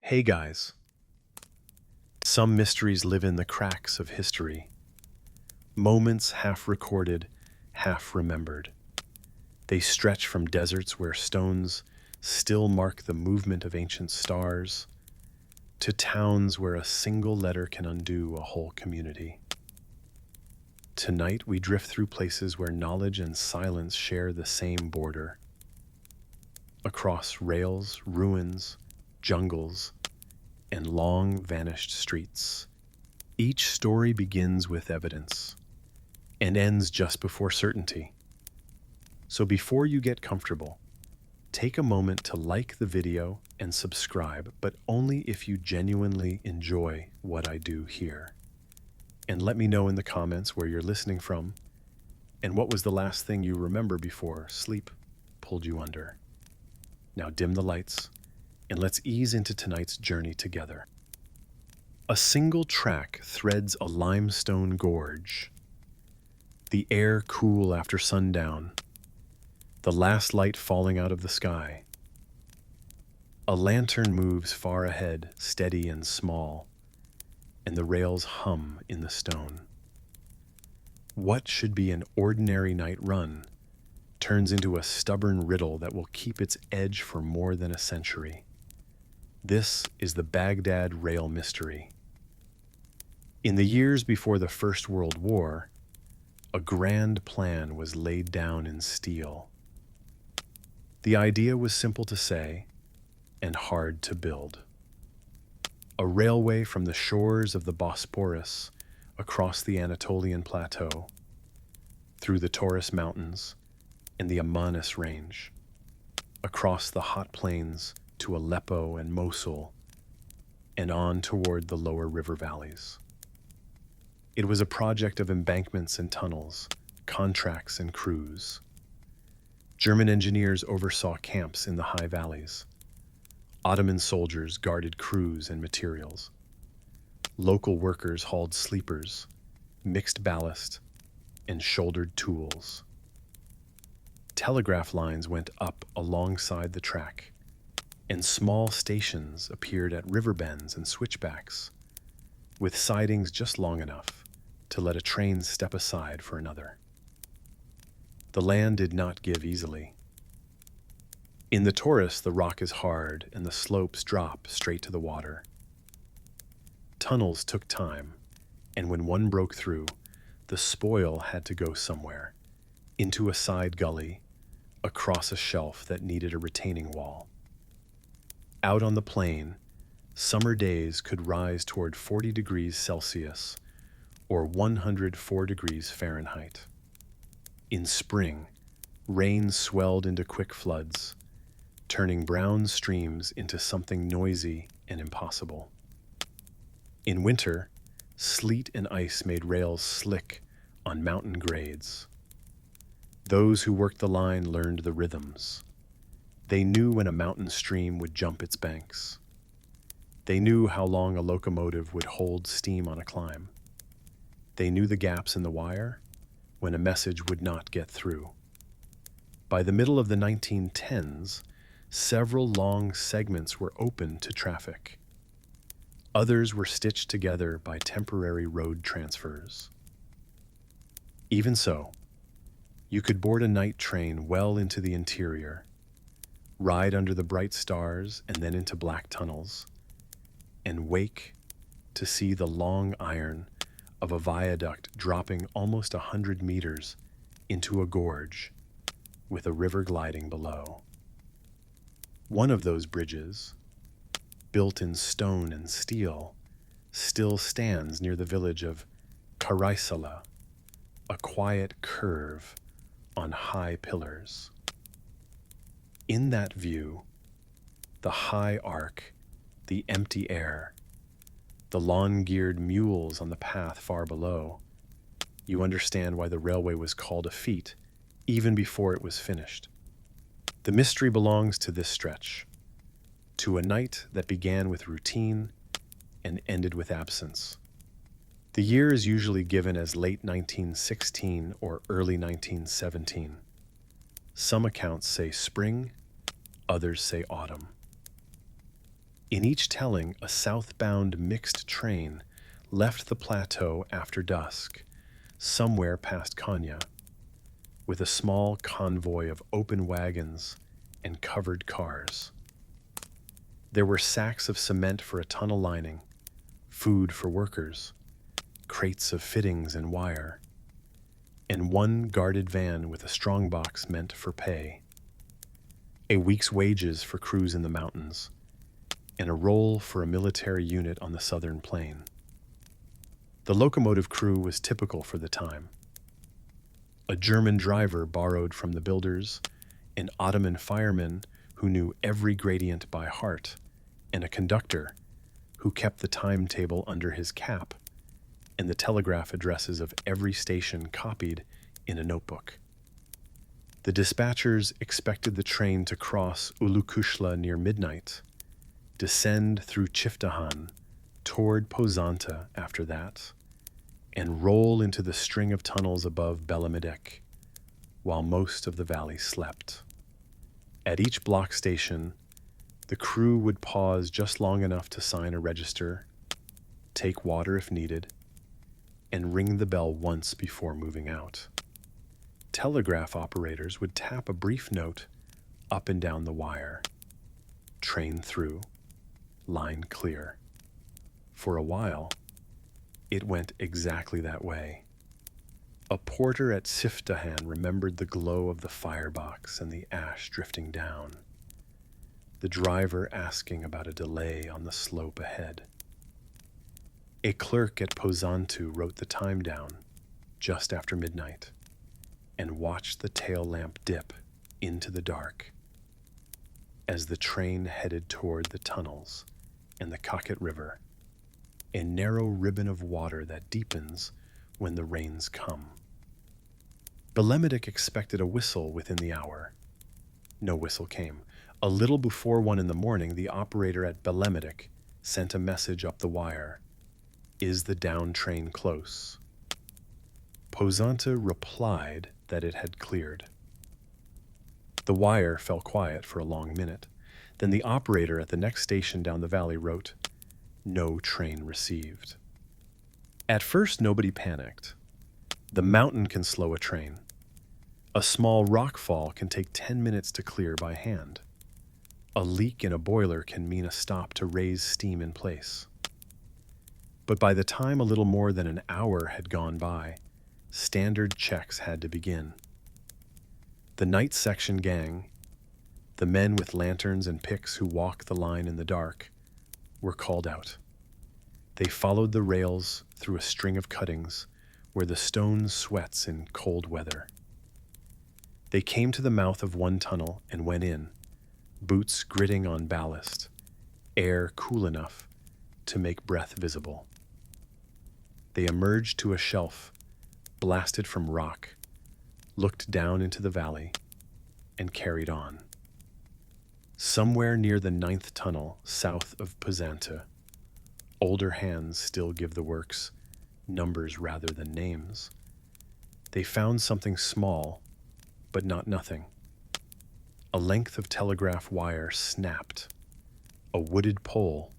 Hey guys, some mysteries live in the cracks of history. Moments half recorded, half remembered. They stretch from deserts where stones still mark the movement of ancient stars, to towns where a single letter can undo a whole community. Tonight we drift through places where knowledge and silence share the same border. Across rails, ruins, jungles, and long vanished streets. Each story begins with evidence and ends just before certainty. So before you get comfortable, take a moment to like the video and subscribe, but only if you genuinely enjoy what I do here. And let me know in the comments where you're listening from and what was the last thing you remember before sleep pulled you under. Now dim the lights and let's ease into tonight's journey together. A single track threads a limestone gorge. The air cool after sundown, the last light falling out of the sky. A lantern moves far ahead, steady and small, and the rails hum in the stone. What should be an ordinary night run turns into a stubborn riddle that will keep its edge for more than a century. This is the Baghdad Rail Mystery. In the years before the First World War, a grand plan was laid down in steel. The idea was simple to say and hard to build. A railway from the shores of the Bosporus across the Anatolian Plateau, through the Taurus Mountains and the Amanus Range, across the hot plains to Aleppo and Mosul, and on toward the lower river valleys. It was a project of embankments and tunnels, contracts and crews. German engineers oversaw camps in the high valleys. Ottoman soldiers guarded crews and materials. Local workers hauled sleepers, mixed ballast, and shouldered tools. Telegraph lines went up alongside the track, and small stations appeared at river bends and switchbacks, with sidings just long enough to let a train step aside for another. The land did not give easily. In the Taurus, the rock is hard and the slopes drop straight to the water. Tunnels took time, and when one broke through, the spoil had to go somewhere, into a side gully, across a shelf that needed a retaining wall. Out on the plain, summer days could rise toward 40 degrees Celsius or 104 degrees Fahrenheit. In spring, rain swelled into quick floods, turning brown streams into something noisy and impossible. In winter, sleet and ice made rails slick on mountain grades. Those who worked the line learned the rhythms. They knew when a mountain stream would jump its banks. They knew how long a locomotive would hold steam on a climb. They knew the gaps in the wire when a message would not get through. By the middle of the 1910s, several long segments were open to traffic. Others were stitched together by temporary road transfers. Even so, you could board a night train well into the interior, ride under the bright stars and then into black tunnels, and wake to see the long iron of a viaduct dropping almost 100 meters into a gorge with a river gliding below. One of those bridges, built in stone and steel, still stands near the village of Karaisala, a quiet curve on high pillars. In that view, the high arc, the empty air, the lawn-geared mules on the path far below, you understand why the railway was called a feat even before it was finished. The mystery belongs to this stretch, to a night that began with routine and ended with absence. The year is usually given as late 1916 or early 1917. Some accounts say spring, others say autumn. In each telling, a southbound mixed train left the plateau after dusk, somewhere past Konya, with a small convoy of open wagons and covered cars. There were sacks of cement for a tunnel lining, food for workers, crates of fittings and wire, and one guarded van with a strongbox meant for pay. A week's wages for crews in the mountains, and a role for a military unit on the southern plain. The locomotive crew was typical for the time. A German driver borrowed from the builders, an Ottoman fireman who knew every gradient by heart, and a conductor who kept the timetable under his cap and the telegraph addresses of every station copied in a notebook. The dispatchers expected the train to cross Ulukushla near midnight, descend through Chiftahan toward Pozanta after that, and roll into the string of tunnels above Belemedek, while most of the valley slept. At each block station, the crew would pause just long enough to sign a register, take water if needed, and ring the bell once before moving out. Telegraph operators would tap a brief note up and down the wire. Train through, line clear. For a while, it went exactly that way. A porter at Siftahan remembered the glow of the firebox and the ash drifting down. The driver asking about a delay on the slope ahead. A clerk at Pozantu wrote the time down, just after midnight, and watched the tail lamp dip into the dark as the train headed toward the tunnels and the Kaket River, a narrow ribbon of water that deepens when the rains come. Belemedek expected a whistle within the hour. No whistle came. A little before 1 in the morning, the operator at Belemedek sent a message up the wire. Is the down train close? Pozanta replied that it had cleared. The wire fell quiet for a long minute. Then the operator at the next station down the valley wrote, no train received. At first, nobody panicked. The mountain can slow a train. A small rock fall can take 10 minutes to clear by hand. A leak in a boiler can mean a stop to raise steam in place. But by the time a little more than an hour had gone by, standard checks had to begin. The night section gang, the men with lanterns and picks who walk the line in the dark, were called out. They followed the rails through a string of cuttings where the stone sweats in cold weather. They came to the mouth of one tunnel and went in, boots gritting on ballast, air cool enough to make breath visible. They emerged to a shelf, blasted from rock, looked down into the valley, and carried on. Somewhere near the 9th tunnel, south of Pozanta, older hands still give the works numbers rather than names. They found something small, but not nothing. A length of telegraph wire snapped, a wooded pole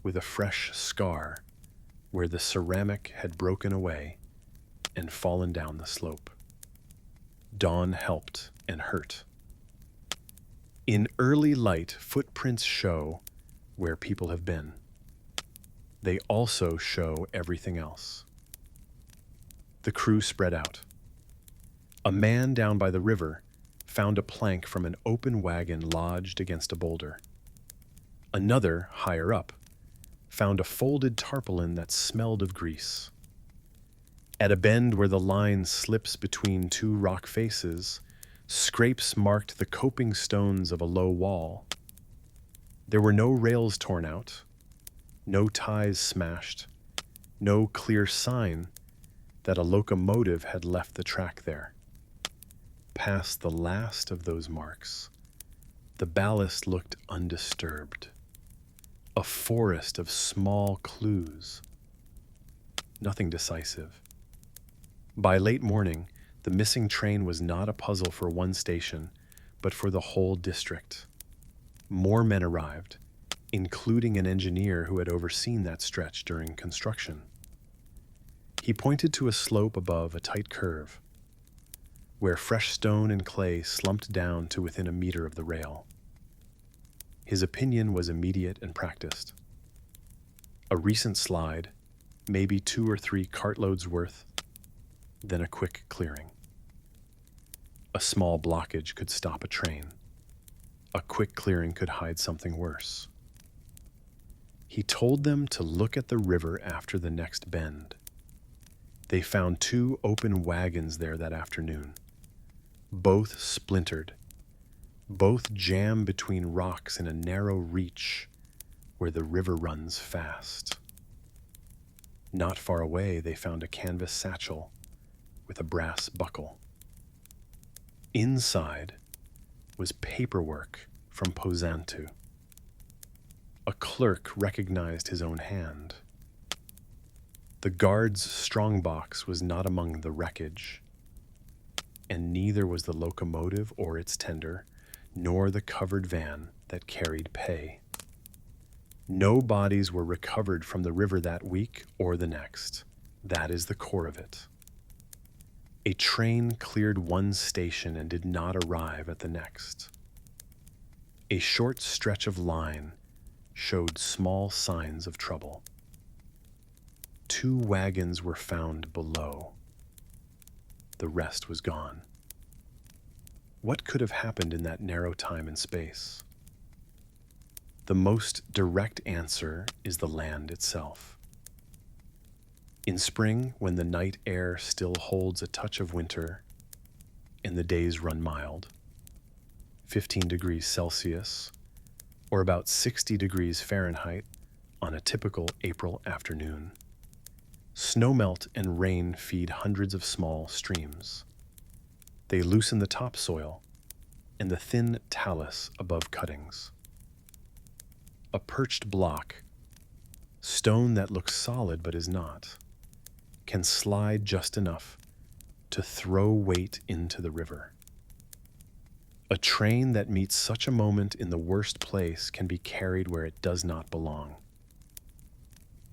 with a fresh scar where the ceramic had broken away and fallen down the slope. Dawn helped and hurt. In early light, footprints show where people have been. They also show everything else. The crew spread out. A man down by the river found a plank from an open wagon lodged against a boulder. Another, higher up, found a folded tarpaulin that smelled of grease. At a bend where the line slips between two rock faces, scrapes marked the coping stones of a low wall. There were no rails torn out, no ties smashed, no clear sign that a locomotive had left the track there. Past the last of those marks, the ballast looked undisturbed. A forest of small clues. Nothing decisive. By late morning, the missing train was not a puzzle for one station, but for the whole district. More men arrived, including an engineer who had overseen that stretch during construction. He pointed to a slope above a tight curve, where fresh stone and clay slumped down to within a meter of the rail. His opinion was immediate and practiced. A recent slide, maybe 2 or 3 cartloads worth, then a quick clearing. A small blockage could stop a train. A quick clearing could hide something worse. He told them to look at the river after the next bend. They found 2 open wagons there that afternoon, both splintered, both jammed between rocks in a narrow reach where the river runs fast. Not far away, they found a canvas satchel with a brass buckle. Inside was paperwork from Pozantu. A clerk recognized his own hand. The guard's strongbox was not among the wreckage, and neither was the locomotive or its tender, nor the covered van that carried pay. No bodies were recovered from the river that week or the next. That is the core of it. A train cleared one station and did not arrive at the next. A short stretch of line showed small signs of trouble. 2 wagons were found below. The rest was gone. What could have happened in that narrow time and space? The most direct answer is the land itself. In spring, when the night air still holds a touch of winter and the days run mild, 15 degrees Celsius, or about 60 degrees Fahrenheit on a typical April afternoon, snowmelt and rain feed hundreds of small streams. They loosen the topsoil and the thin talus above cuttings. A perched block, stone that looks solid but is not, can slide just enough to throw weight into the river. A train that meets such a moment in the worst place can be carried where it does not belong.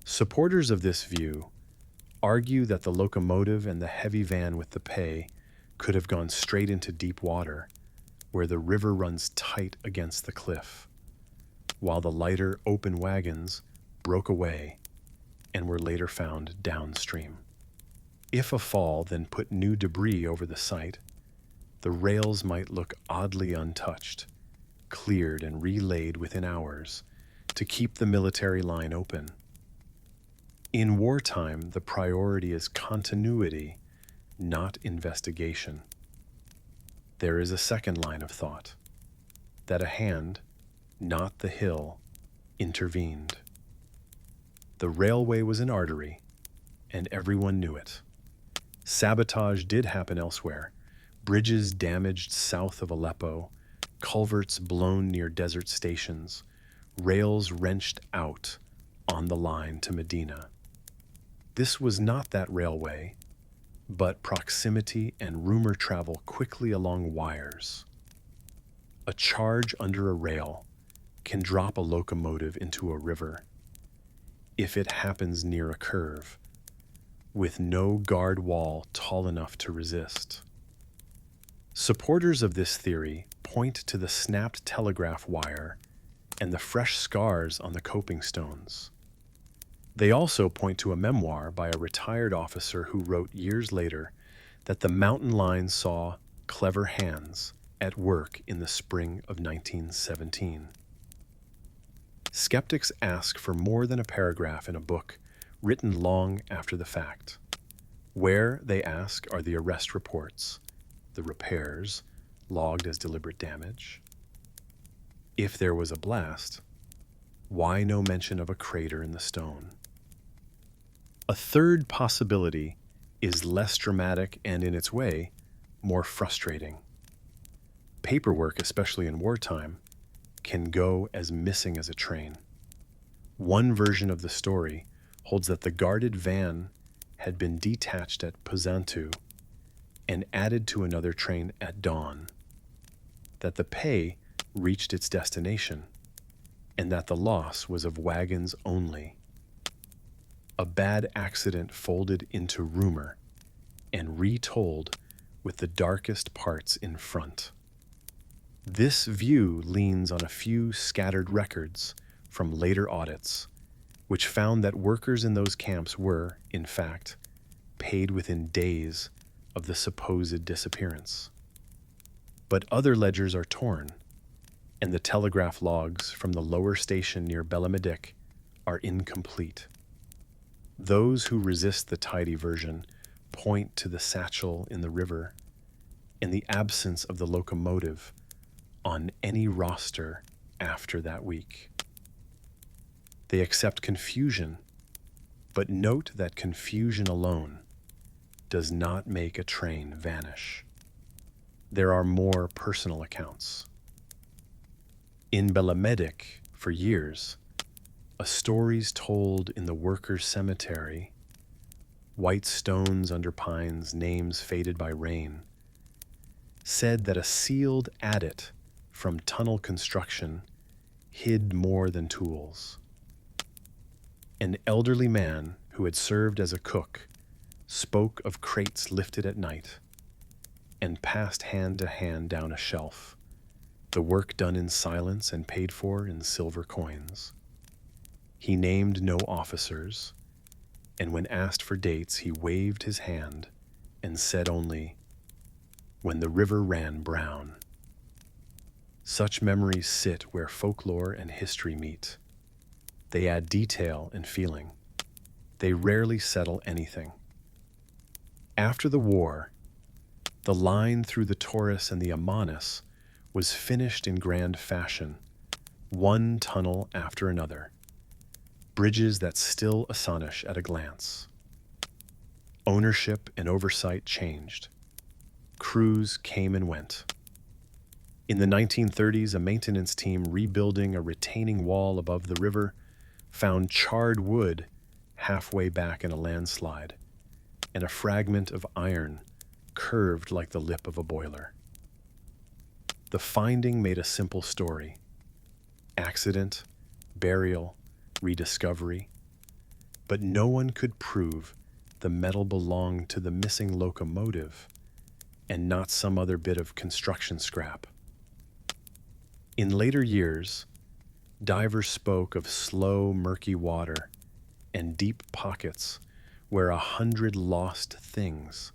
Supporters of this view argue that the locomotive and the heavy van with the pay could have gone straight into deep water, where the river runs tight against the cliff, while the lighter open wagons broke away and were later found downstream. If a fall then put new debris over the site, the rails might look oddly untouched, cleared and relaid within hours to keep the military line open. In wartime, the priority is continuity, not investigation. There is a second line of thought, that a hand, not the hill, intervened. The railway was an artery, and everyone knew it. Sabotage did happen elsewhere. Bridges damaged south of Aleppo, culverts blown near desert stations, rails wrenched out on the line to Medina. This was not that railway, but proximity and rumor travel quickly along wires. A charge under a rail can drop a locomotive into a river if it happens near a curve, with no guard wall tall enough to resist. Supporters of this theory point to the snapped telegraph wire and the fresh scars on the coping stones. They also point to a memoir by a retired officer who wrote years later that the mountain line saw clever hands at work in the spring of 1917. Skeptics ask for more than a paragraph in a book written long after the fact. Where, they ask, are the arrest reports, the repairs, logged as deliberate damage? If there was a blast, why no mention of a crater in the stone? A third possibility is less dramatic and, in its way, more frustrating. Paperwork, especially in wartime, can go as missing as a train. One version of the story holds that the guarded van had been detached at Pozantu and added to another train at dawn, that the pay reached its destination, and that the loss was of wagons only. A bad accident folded into rumor and retold with the darkest parts in front. This view leans on a few scattered records from later audits, which found that workers in those camps were, in fact, paid within days of the supposed disappearance. But other ledgers are torn, and the telegraph logs from the lower station near Bellemedic are incomplete. Those who resist the tidy version point to the satchel in the river and the absence of the locomotive on any roster after that week. They accept confusion, but note that confusion alone does not make a train vanish. There are more personal accounts. In Bellemedic, for years, stories told in the workers' cemetery, white stones under pines, names faded by rain, said that a sealed adit from tunnel construction hid more than tools. An elderly man who had served as a cook spoke of crates lifted at night and passed hand to hand down a shelf, the work done in silence and paid for in silver coins. He named no officers, and when asked for dates, he waved his hand and said only, "When the river ran brown." Such memories sit where folklore and history meet. They add detail and feeling. They rarely settle anything. After the war, the line through the Taurus and the Amanus was finished in grand fashion, one tunnel after another, bridges that still astonish at a glance. Ownership and oversight changed. Crews came and went. In the 1930s, a maintenance team rebuilding a retaining wall above the river found charred wood halfway back in a landslide, and a fragment of iron curved like the lip of a boiler. The finding made a simple story: accident, burial, rediscovery, but no one could prove the metal belonged to the missing locomotive and not some other bit of construction scrap. In later years, divers spoke of slow, murky water and deep pockets where 100 lost things,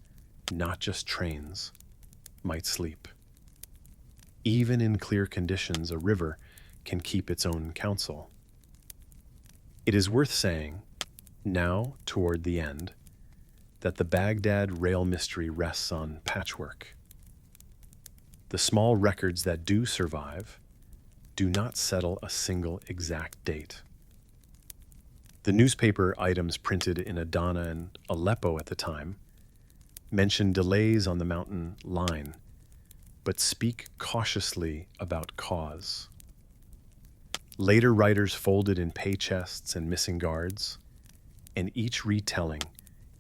not just trains, might sleep. Even in clear conditions, a river can keep its own counsel. It is worth saying, now toward the end, that the Baghdad rail mystery rests on patchwork. The small records that do survive do not settle a single exact date. The newspaper items printed in Adana and Aleppo at the time mention delays on the mountain line, but speak cautiously about cause. Later writers folded in pay chests and missing guards, and each retelling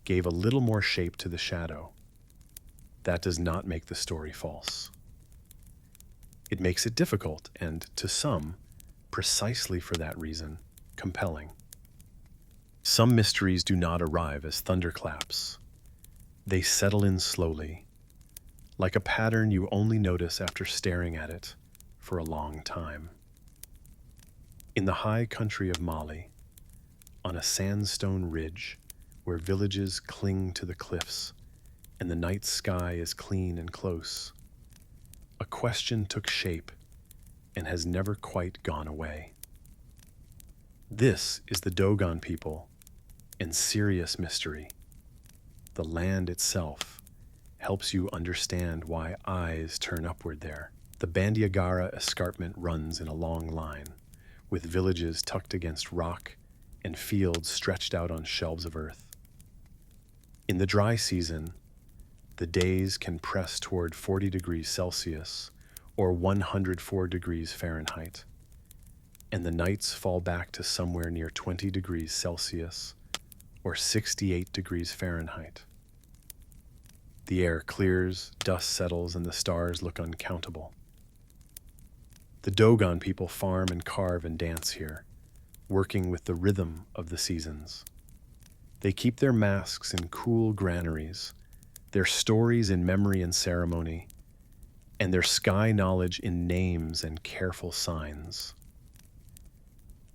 gave a little more shape to the shadow. That does not make the story false. It makes it difficult and, to some, precisely for that reason, compelling. Some mysteries do not arrive as thunderclaps. They settle in slowly, like a pattern you only notice after staring at it for a long time. In the high country of Mali, on a sandstone ridge where villages cling to the cliffs and the night sky is clean and close, a question took shape and has never quite gone away. This is the Dogon people and serious mystery. The land itself helps you understand why eyes turn upward there. The Bandiagara escarpment runs in a long line, with villages tucked against rock and fields stretched out on shelves of earth. In the dry season, the days can press toward 40 degrees Celsius or 104 degrees Fahrenheit, and the nights fall back to somewhere near 20 degrees Celsius or 68 degrees Fahrenheit. The air clears, dust settles, and the stars look uncountable. The The Dogon people farm and carve and dance here, working with the rhythm of the seasons. They keep their masks in cool granaries, their stories in memory and ceremony, and their sky knowledge in names and careful signs.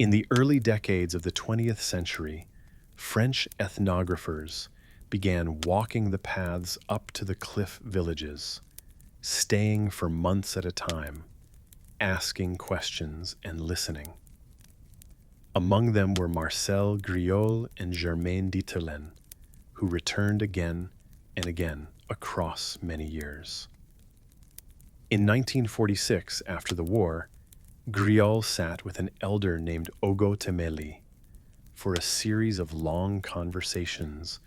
In the early decades of the 20th century, French ethnographers began walking the paths up to the cliff villages, staying for months at a time, asking questions and listening. Among them were Marcel Griol and Germaine Dieterlen, who returned again and again across many years. In 1946, after the war, Griol sat with an elder named Ogo Temeli for a series of long conversations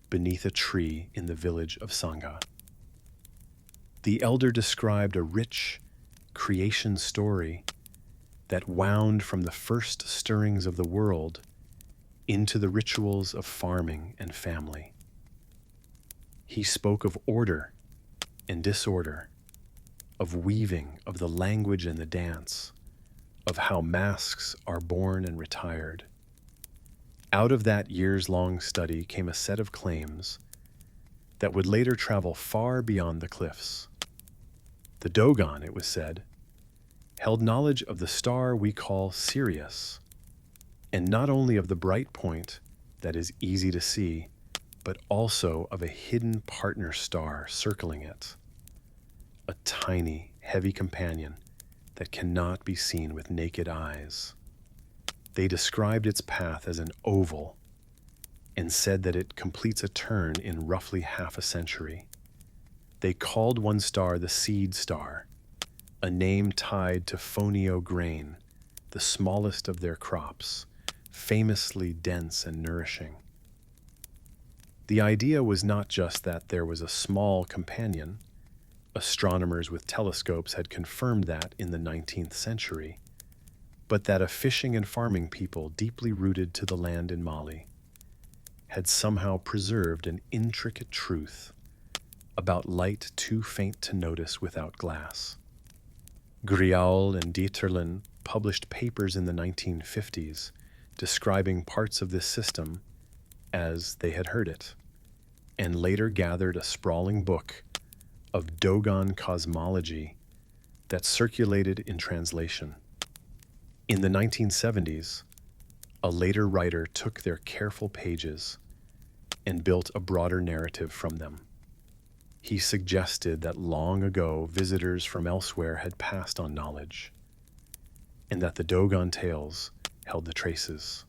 beneath a tree in the village of Sangha. The elder described a rich creation story that wound from the first stirrings of the world into the rituals of farming and family. He spoke of order and disorder, of weaving, of the language and the dance, of how masks are born and retired. Out of that years-long study came a set of claims that would later travel far beyond the cliffs. The Dogon, it was said, held knowledge of the star we call Sirius, and not only of the bright point that is easy to see, but also of a hidden partner star circling it, a tiny, heavy companion that cannot be seen with naked eyes. They described its path as an oval and said that it completes a turn in roughly half a century. They called one star the seed star, a name tied to fonio grain, the smallest of their crops, famously dense and nourishing. The idea was not just that there was a small companion. Astronomers with telescopes had confirmed that in the 19th century, but that a fishing and farming people deeply rooted to the land in Mali had somehow preserved an intricate truth about light too faint to notice without glass. Griaul and Dieterlen published papers in the 1950s describing parts of this system as they had heard it, and later gathered a sprawling book of Dogon cosmology that circulated in translation. In the 1970s, a later writer took their careful pages and built a broader narrative from them. He suggested that long ago visitors from elsewhere had passed on knowledge, and that the Dogon tales held the traces.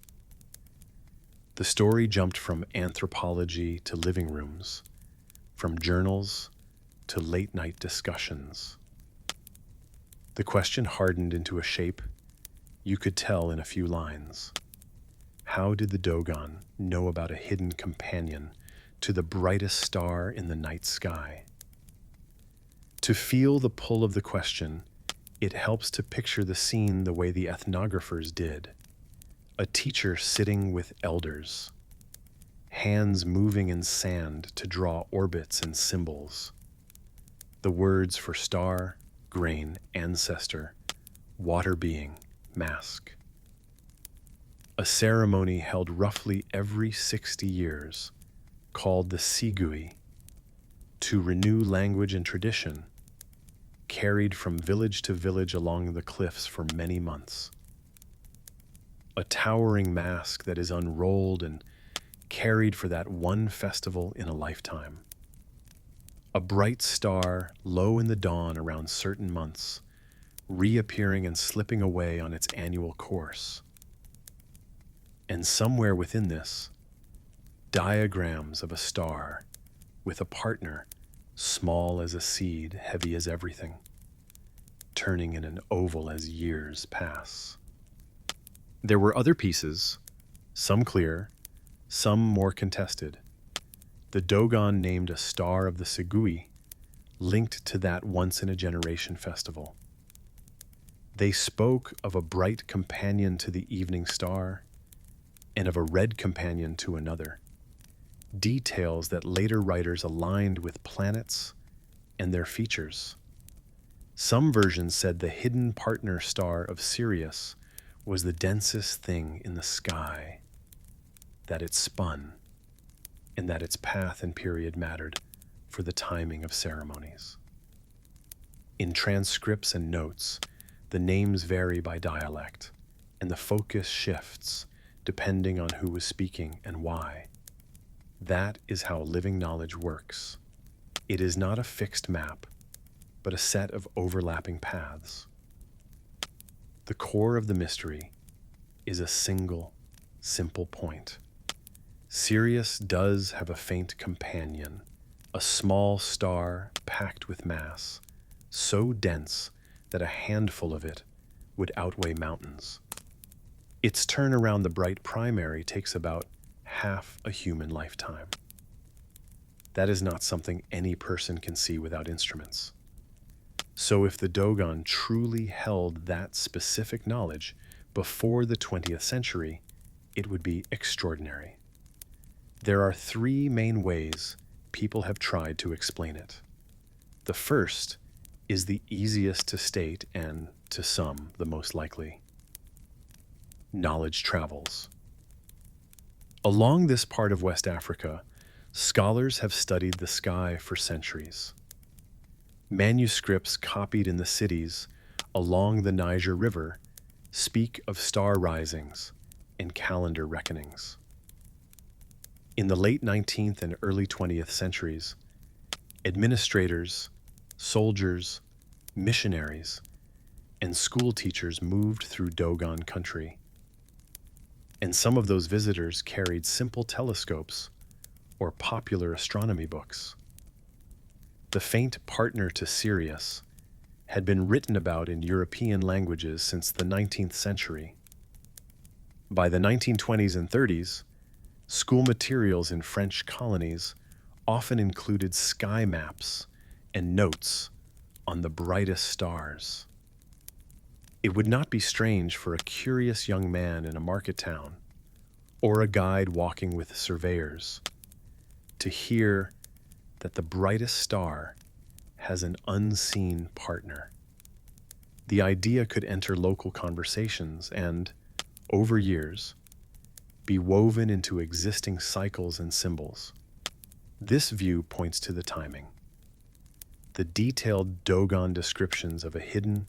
The story jumped from anthropology to living rooms, from journals to late-night discussions. The question hardened into a shape you could tell in a few lines. How did the Dogon know about a hidden companion to the brightest star in the night sky? To feel the pull of the question, it helps to picture the scene the way the ethnographers did. A teacher sitting with elders, hands moving in sand to draw orbits and symbols. The words for star, grain, ancestor, water being, mask. A ceremony held roughly every 60 years, called the Sigui, to renew language and tradition, carried from village to village along the cliffs for many months. A towering mask that is unrolled and carried for that one festival in a lifetime. A bright star low in the dawn around certain months, reappearing and slipping away on its annual course. And somewhere within this, diagrams of a star with a partner small as a seed, heavy as everything, turning in an oval as years pass. There were other pieces, some clear, some more contested. The Dogon named a star of the Sigui, linked to that once-in-a-generation festival. They spoke of a bright companion to the evening star and of a red companion to another, details that later writers aligned with planets and their features. Some versions said the hidden partner star of Sirius was the densest thing in the sky, that it spun, and that its path and period mattered for the timing of ceremonies. In transcripts and notes, the names vary by dialect, and the focus shifts depending on who was speaking and why. That is how living knowledge works. It is not a fixed map, but a set of overlapping paths. The core of the mystery is a single, simple point. Sirius does have a faint companion, a small star packed with mass, so dense that a handful of it would outweigh mountains. Its turn around the bright primary takes about half a human lifetime. That is not something any person can see without instruments. So if the Dogon truly held that specific knowledge before the 20th century, it would be extraordinary. There are three main ways people have tried to explain it. The first is the easiest to state and, to some, the most likely. Knowledge travels. Along this part of West Africa, scholars have studied the sky for centuries. Manuscripts copied in the cities along the Niger River speak of star risings and calendar reckonings. In the late 19th and early 20th centuries, administrators, soldiers, missionaries, and school teachers moved through Dogon country. And some of those visitors carried simple telescopes or popular astronomy books. The faint partner to Sirius had been written about in European languages since the 19th century. By the 1920s and 30s, school materials in French colonies often included sky maps and notes on the brightest stars. It would not be strange for a curious young man in a market town or a guide walking with surveyors to hear that the brightest star has an unseen partner. The idea could enter local conversations and, over years, be woven into existing cycles and symbols. This view points to the timing. The detailed Dogon descriptions of a hidden,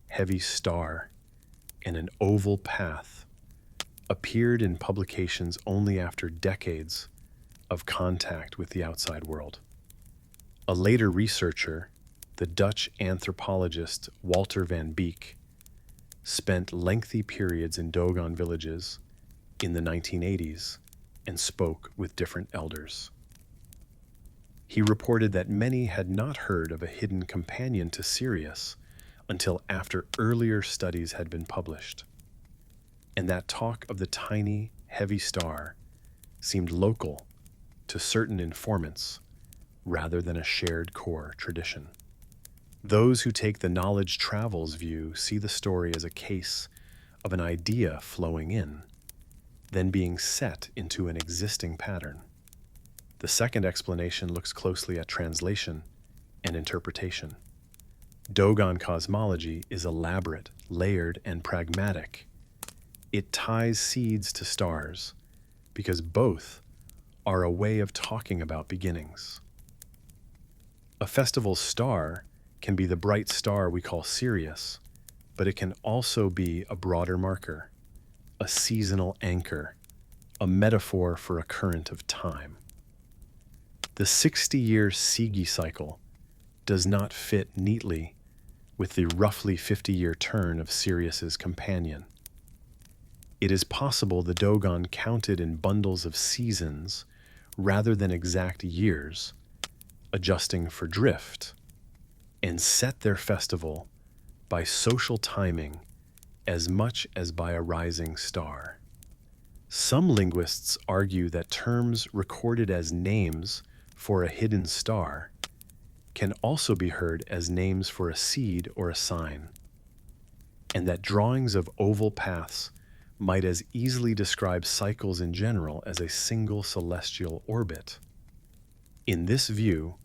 heavy star and an oval path appeared in publications only after decades of contact with the outside world. A later researcher, the Dutch anthropologist Walter van Beek, spent lengthy periods in Dogon villages in the 1980s and spoke with different elders. He reported that many had not heard of a hidden companion to Sirius until after earlier studies had been published, and that talk of the tiny, heavy star seemed local to certain informants rather than a shared core tradition. Those who take the knowledge travels view see the story as a case of an idea flowing in, then being set into an existing pattern. The second explanation looks closely at translation and interpretation. Dogon cosmology is elaborate, layered, and pragmatic. It ties seeds to stars because both are a way of talking about beginnings. A festival's star can be the bright star we call Sirius, but it can also be a broader marker, a seasonal anchor, a metaphor for a current of time. The 60-year Sigi cycle does not fit neatly with the roughly 50-year turn of Sirius's companion. It is possible the Dogon counted in bundles of seasons rather than exact years, adjusting for drift, and set their festival by social timing as much as by a rising star. Some linguists argue that terms recorded as names for a hidden star can also be heard as names for a seed or a sign, and that drawings of oval paths might as easily describe cycles in general as a single celestial orbit. In this view,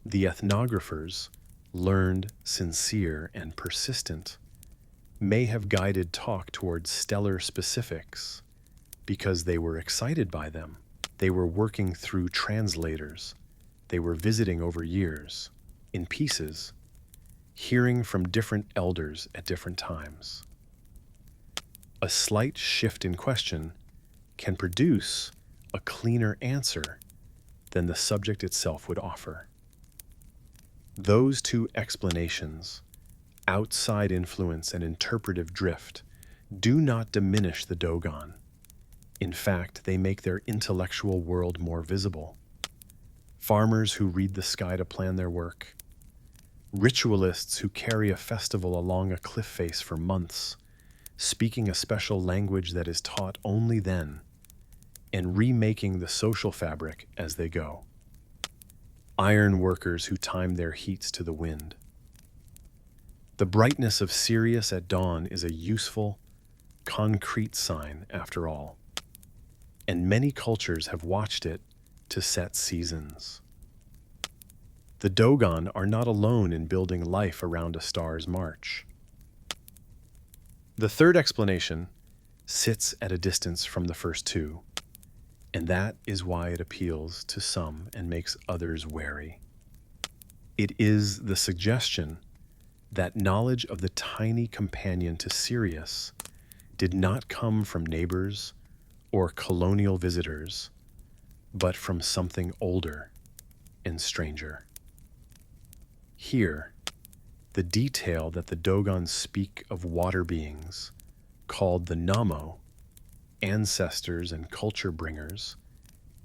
the ethnographers learned, sincere, and persistent, may have guided talk towards stellar specifics because they were excited by them. They were working through translators. They were visiting over years, in pieces, hearing from different elders at different times. A slight shift in question can produce a cleaner answer than the subject itself would offer. Those two explanations, outside influence and interpretive drift, do not diminish the Dogon. In fact, they make their intellectual world more visible. Farmers who read the sky to plan their work, ritualists who carry a festival along a cliff face for months, speaking a special language that is taught only then, and remaking the social fabric as they go. Iron workers who time their heats to the wind. The brightness of Sirius at dawn is a useful, concrete sign after all, and many cultures have watched it to set seasons. The Dogon are not alone in building life around a star's march. The third explanation sits at a distance from the first two, and that is why it appeals to some and makes others wary. It is the suggestion that knowledge of the tiny companion to Sirius did not come from neighbors or colonial visitors, but from something older and stranger. Here, the detail that the Dogons speak of water beings, called the Namo, ancestors and culture bringers,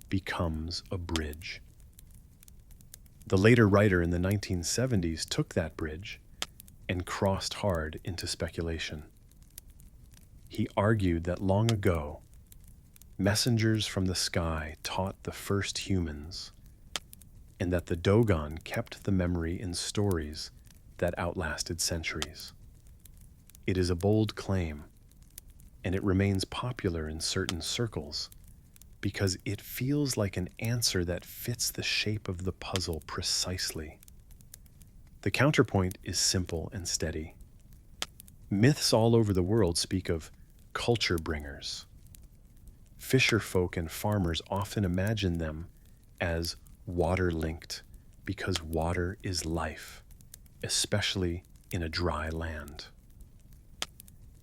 becomes a bridge. The later writer in the 1970s took that bridge and crossed hard into speculation. He argued that long ago, messengers from the sky taught the first humans, and that the Dogon kept the memory in stories that outlasted centuries. It is a bold claim, and it remains popular in certain circles because it feels like an answer that fits the shape of the puzzle precisely. The counterpoint is simple and steady. Myths all over the world speak of culture bringers. Fisher folk and farmers often imagine them as water-linked because water is life, especially in a dry land.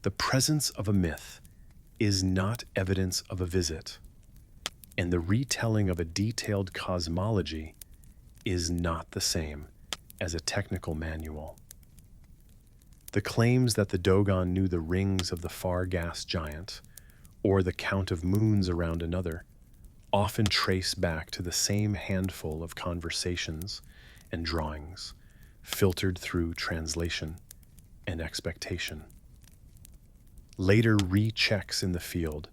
The presence of a myth is not evidence of a visit, and the retelling of a detailed cosmology is not the same as a technical manual. The claims that the Dogon knew the rings of the far gas giant or the count of moons around another often trace back to the same handful of conversations and drawings filtered through translation and expectation. Later rechecks in the field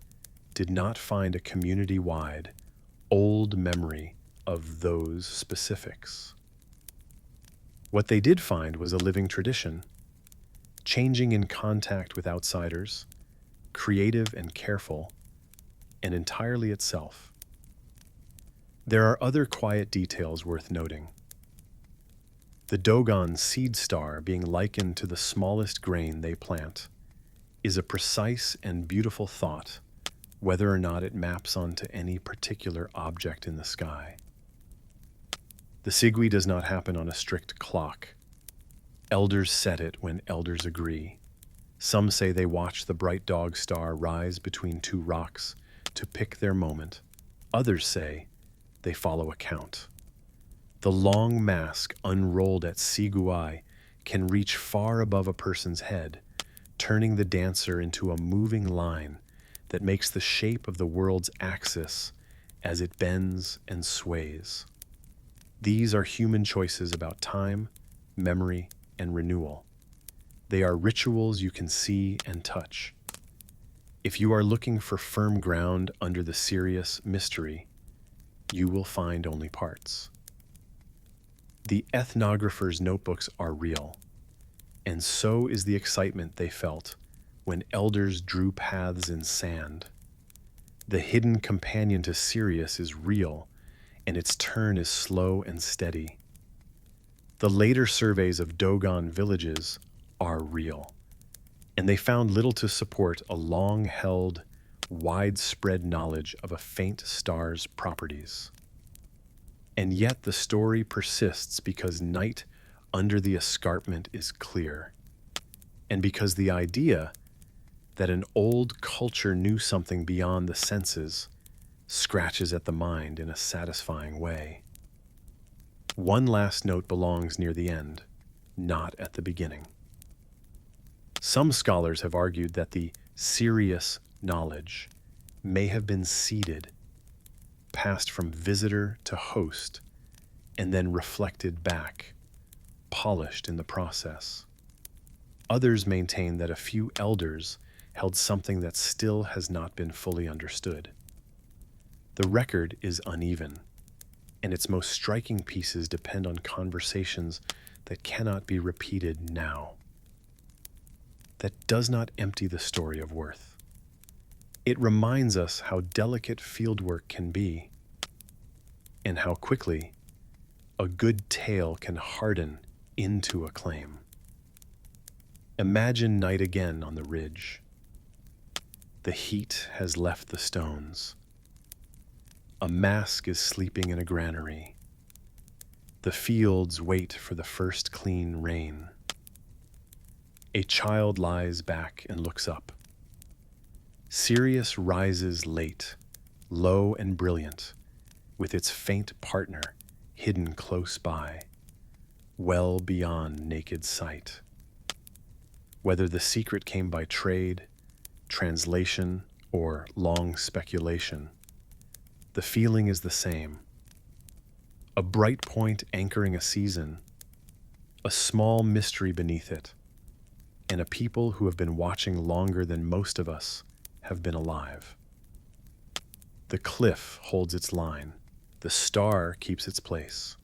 did not find a community-wide, old memory of those specifics. What they did find was a living tradition, changing in contact with outsiders, creative and careful, and entirely itself. There are other quiet details worth noting. The Dogon seed star being likened to the smallest grain they plant is a precise and beautiful thought, whether or not it maps onto any particular object in the sky. The Sigui does not happen on a strict clock. Elders set it when elders agree. Some say they watch the bright dog star rise between two rocks to pick their moment. Others say they follow a count. The long mask unrolled at Sigui can reach far above a person's head, turning the dancer into a moving line that makes the shape of the world's axis as it bends and sways. These are human choices about time, memory, and renewal. They are rituals you can see and touch. If you are looking for firm ground under the serious mystery, you will find only parts. The ethnographer's notebooks are real, and so is the excitement they felt when elders drew paths in sand. The hidden companion to Sirius is real, and its turn is slow and steady. The later surveys of Dogon villages are real, and they found little to support a long-held, widespread knowledge of a faint star's properties. And yet the story persists because night under the escarpment is clear, and because the idea that an old culture knew something beyond the senses scratches at the mind in a satisfying way. One last note belongs near the end, not at the beginning. Some scholars have argued that the serious knowledge may have been seeded, passed from visitor to host, and then reflected back, polished in the process. Others maintain that a few elders held something that still has not been fully understood. The record is uneven, and its most striking pieces depend on conversations that cannot be repeated now. That does not empty the story of worth. It reminds us how delicate fieldwork can be, and how quickly a good tale can harden into a claim. Imagine night again on the ridge. The heat has left the stones. A mask is sleeping in a granary. The fields wait for the first clean rain. A child lies back and looks up. Sirius rises late, low and brilliant, with its faint partner hidden close by, well beyond naked sight. Whether the secret came by trade, translation, or long speculation, the feeling is the same. A bright point anchoring a season, a small mystery beneath it, and a people who have been watching longer than most of us have been alive. The cliff holds its line, the star keeps its place,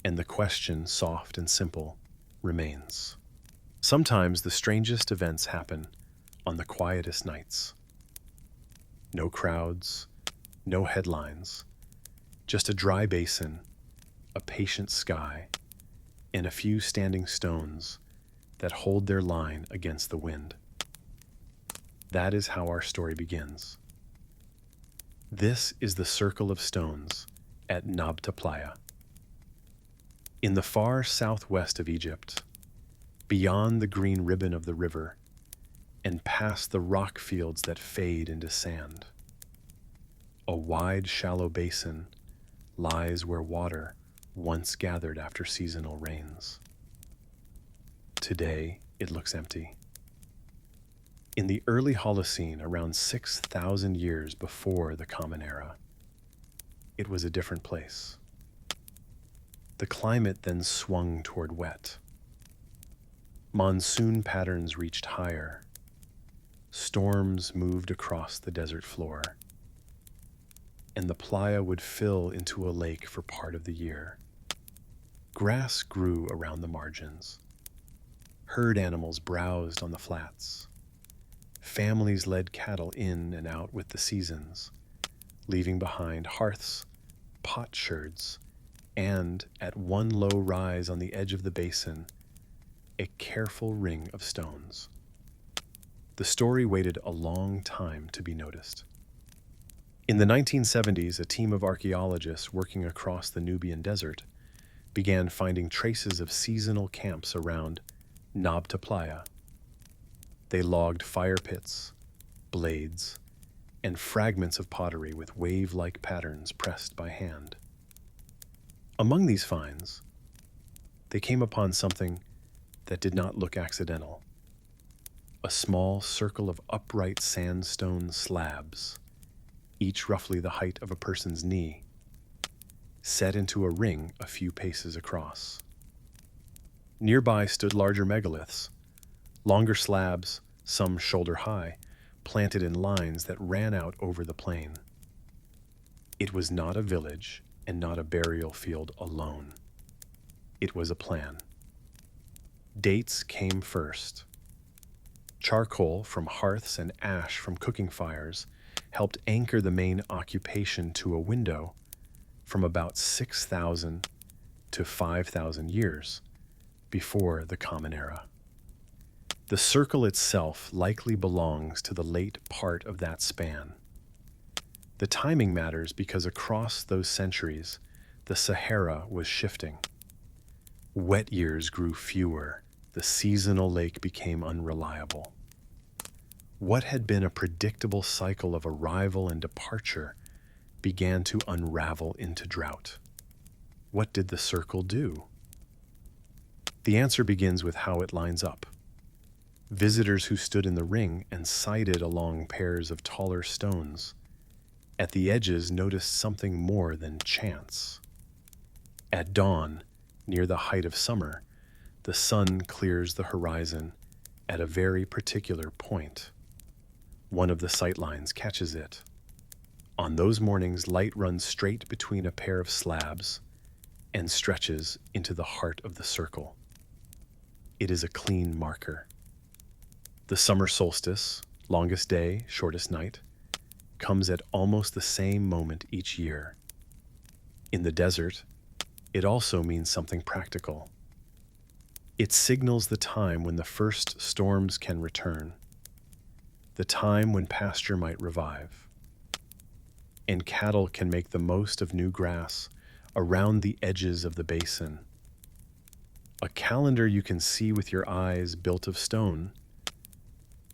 and the question, soft and simple, remains. Sometimes the strangest events happen on the quietest nights. No crowds, no headlines, just a dry basin, a patient sky, and a few standing stones that hold their line against the wind. That is how our story begins. This is the Circle of Stones at Nabta Playa. In the far southwest of Egypt, beyond the green ribbon of the river, and past the rock fields that fade into sand, a wide, shallow basin lies where water once gathered after seasonal rains. Today, it looks empty. In the early Holocene, around 6,000 years before the Common Era, it was a different place. The climate then swung toward wet. Monsoon patterns reached higher. Storms moved across the desert floor, and the playa would fill into a lake for part of the year. Grass grew around the margins. Herd animals browsed on the flats. Families led cattle in and out with the seasons, leaving behind hearths, potsherds, and, at one low rise on the edge of the basin, a careful ring of stones. The story waited a long time to be noticed. In the 1970s, a team of archaeologists working across the Nubian desert began finding traces of seasonal camps around Nabta Playa. They logged fire pits, blades, and fragments of pottery with wave-like patterns pressed by hand. Among these finds, they came upon something that did not look accidental. A small circle of upright sandstone slabs, each roughly the height of a person's knee, set into a ring a few paces across. Nearby stood larger megaliths, longer slabs, some shoulder high, planted in lines that ran out over the plain. It was not a village and not a burial field alone. It was a plan. Dates came first. Charcoal from hearths and ash from cooking fires helped anchor the main occupation to a window from about 6,000 to 5,000 years before the Common Era. The circle itself likely belongs to the late part of that span. The timing matters because across those centuries, the Sahara was shifting. Wet years grew fewer, the seasonal lake became unreliable. What had been a predictable cycle of arrival and departure began to unravel into drought. What did the circle do? The answer begins with how it lines up. Visitors who stood in the ring and sighted along pairs of taller stones at the edges noticed something more than chance. At dawn, near the height of summer, the sun clears the horizon at a very particular point. One of the sightlines catches it. On those mornings, light runs straight between a pair of slabs and stretches into the heart of the circle. It is a clean marker. The summer solstice, longest day, shortest night, comes at almost the same moment each year. In the desert, it also means something practical. It signals the time when the first storms can return, the time when pasture might revive, and cattle can make the most of new grass around the edges of the basin. A calendar you can see with your eyes, built of stone,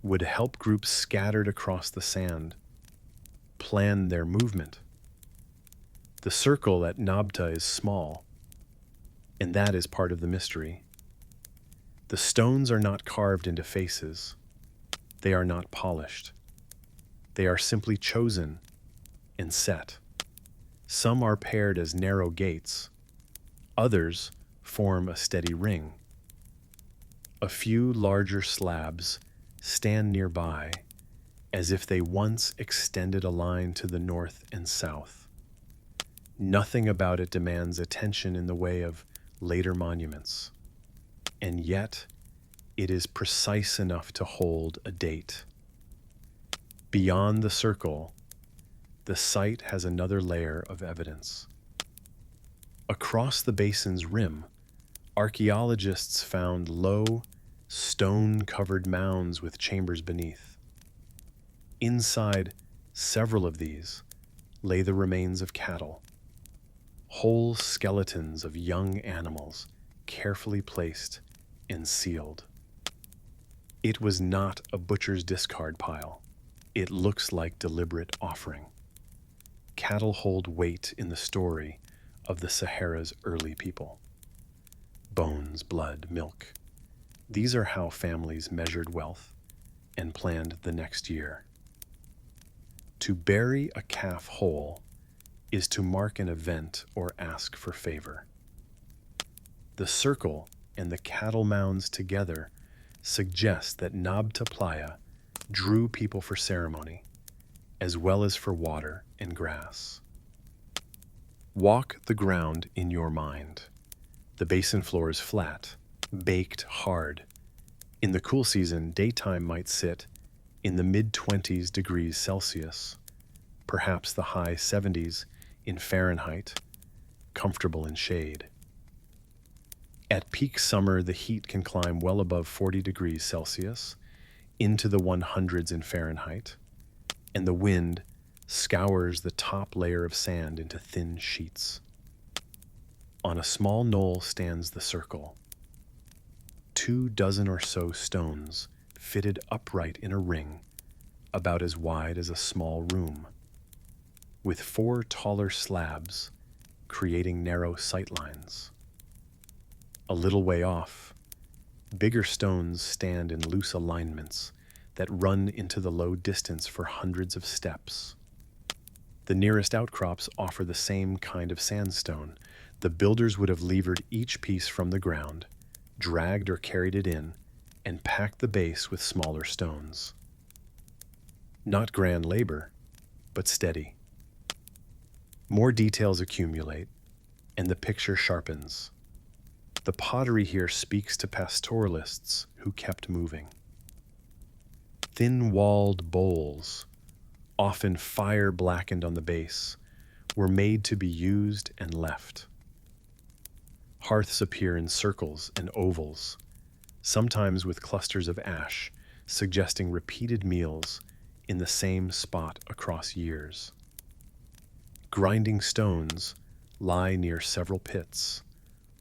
would help groups scattered across the sand plan their movement. The circle at Nabta is small, and that is part of the mystery. The stones are not carved into faces. They are not polished. They are simply chosen and set. Some are paired as narrow gates. Others form a steady ring. A few larger slabs stand nearby, as if they once extended a line to the north and south. Nothing about it demands attention in the way of later monuments, and yet it is precise enough to hold a date. Beyond the circle, the site has another layer of evidence. Across the basin's rim, archaeologists found low, stone-covered mounds with chambers beneath. Inside several of these lay the remains of cattle, whole skeletons of young animals carefully placed and sealed. It was not a butcher's discard pile. It looks like deliberate offering. Cattle hold weight in the story of the Sahara's early people. Bones, blood, milk. These are how families measured wealth and planned the next year. To bury a calf whole is to mark an event or ask for favor. The circle and the cattle mounds together suggest that Nabta Playa drew people for ceremony, as well as for water and grass. Walk the ground in your mind. The basin floor is flat, baked hard. In the cool season, daytime might sit in the mid-20s degrees Celsius, perhaps the high 70s in Fahrenheit, comfortable in shade. At peak summer, the heat can climb well above 40 degrees Celsius, into the 100s in Fahrenheit, and the wind scours the top layer of sand into thin sheets. On a small knoll stands the circle. 24 or so stones fitted upright in a ring about as wide as a small room, with 4 taller slabs creating narrow sightlines. A little way off, bigger stones stand in loose alignments that run into the low distance for hundreds of steps. The nearest outcrops offer the same kind of sandstone. The builders would have levered each piece from the ground, dragged or carried it in, and packed the base with smaller stones. Not grand labor, but steady. More details accumulate, and the picture sharpens. The pottery here speaks to pastoralists who kept moving. Thin-walled bowls, often fire-blackened on the base, were made to be used and left. Hearths appear in circles and ovals, sometimes with clusters of ash, suggesting repeated meals in the same spot across years. Grinding stones lie near several pits,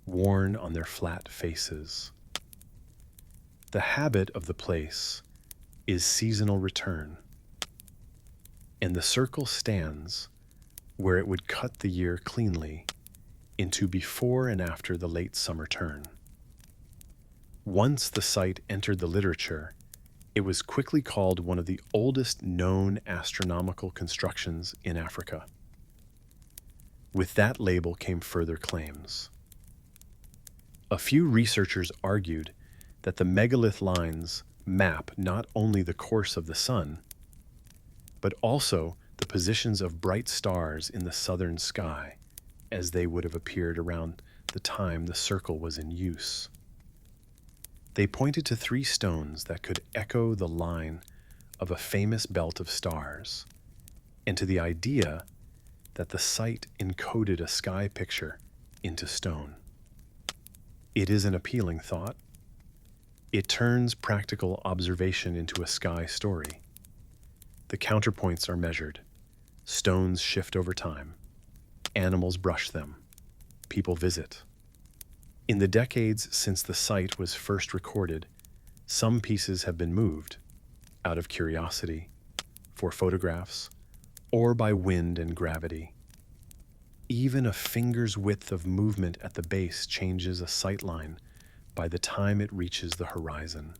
worn on their flat faces. The habit of the place is seasonal return, and the circle stands where it would cut the year cleanly into before and after the late summer turn. Once the site entered the literature, it was quickly called one of the oldest known astronomical constructions in Africa. With that label came further claims. A few researchers argued that the megalith lines map not only the course of the sun, but also the positions of bright stars in the southern sky, as they would have appeared around the time the circle was in use. They pointed to 3 stones that could echo the line of a famous belt of stars, and to the idea that the site encoded a sky picture into stone. It is an appealing thought. It turns practical observation into a sky story. The counterpoints are measured. Stones shift over time. Animals brush them. People visit. In the decades since the site was first recorded, some pieces have been moved, out of curiosity, for photographs, or by wind and gravity. Even a finger's width of movement at the base changes a sightline by the time it reaches the horizon.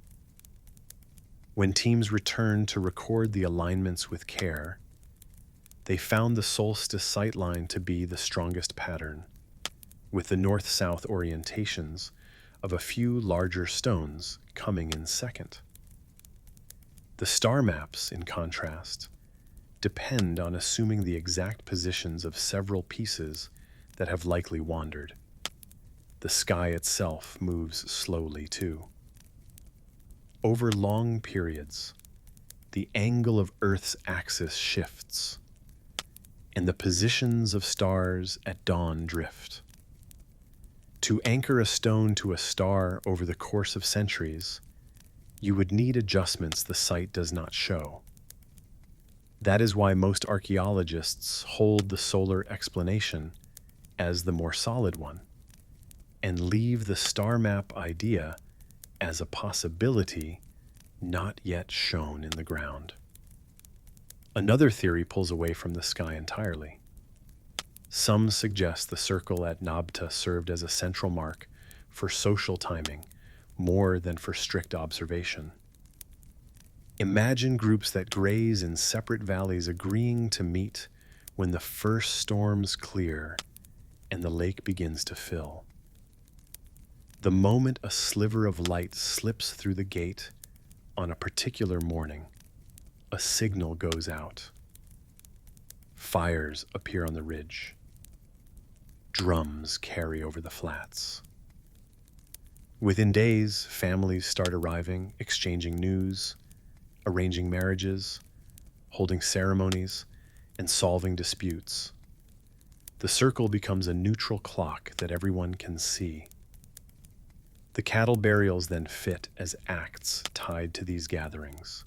When teams returned to record the alignments with care, they found the solstice sightline to be the strongest pattern, with the north-south orientations of a few larger stones coming in second. The star maps, in contrast, depend on assuming the exact positions of several pieces that have likely wandered. The sky itself moves slowly, too. Over long periods, the angle of Earth's axis shifts, and the positions of stars at dawn drift. To anchor a stone to a star over the course of centuries, you would need adjustments the site does not show. That is why most archaeologists hold the solar explanation as the more solid one, and leave the star map idea as a possibility not yet shown in the ground. Another theory pulls away from the sky entirely. Some suggest the circle at Nabta served as a central mark for social timing more than for strict observation. Imagine groups that graze in separate valleys agreeing to meet when the first storms clear and the lake begins to fill. The moment a sliver of light slips through the gate on a particular morning, a signal goes out. Fires appear on the ridge. Drums carry over the flats. Within days, families start arriving, exchanging news, arranging marriages, holding ceremonies, and solving disputes. The circle becomes a neutral clock that everyone can see. The cattle burials then fit as acts tied to these gatherings,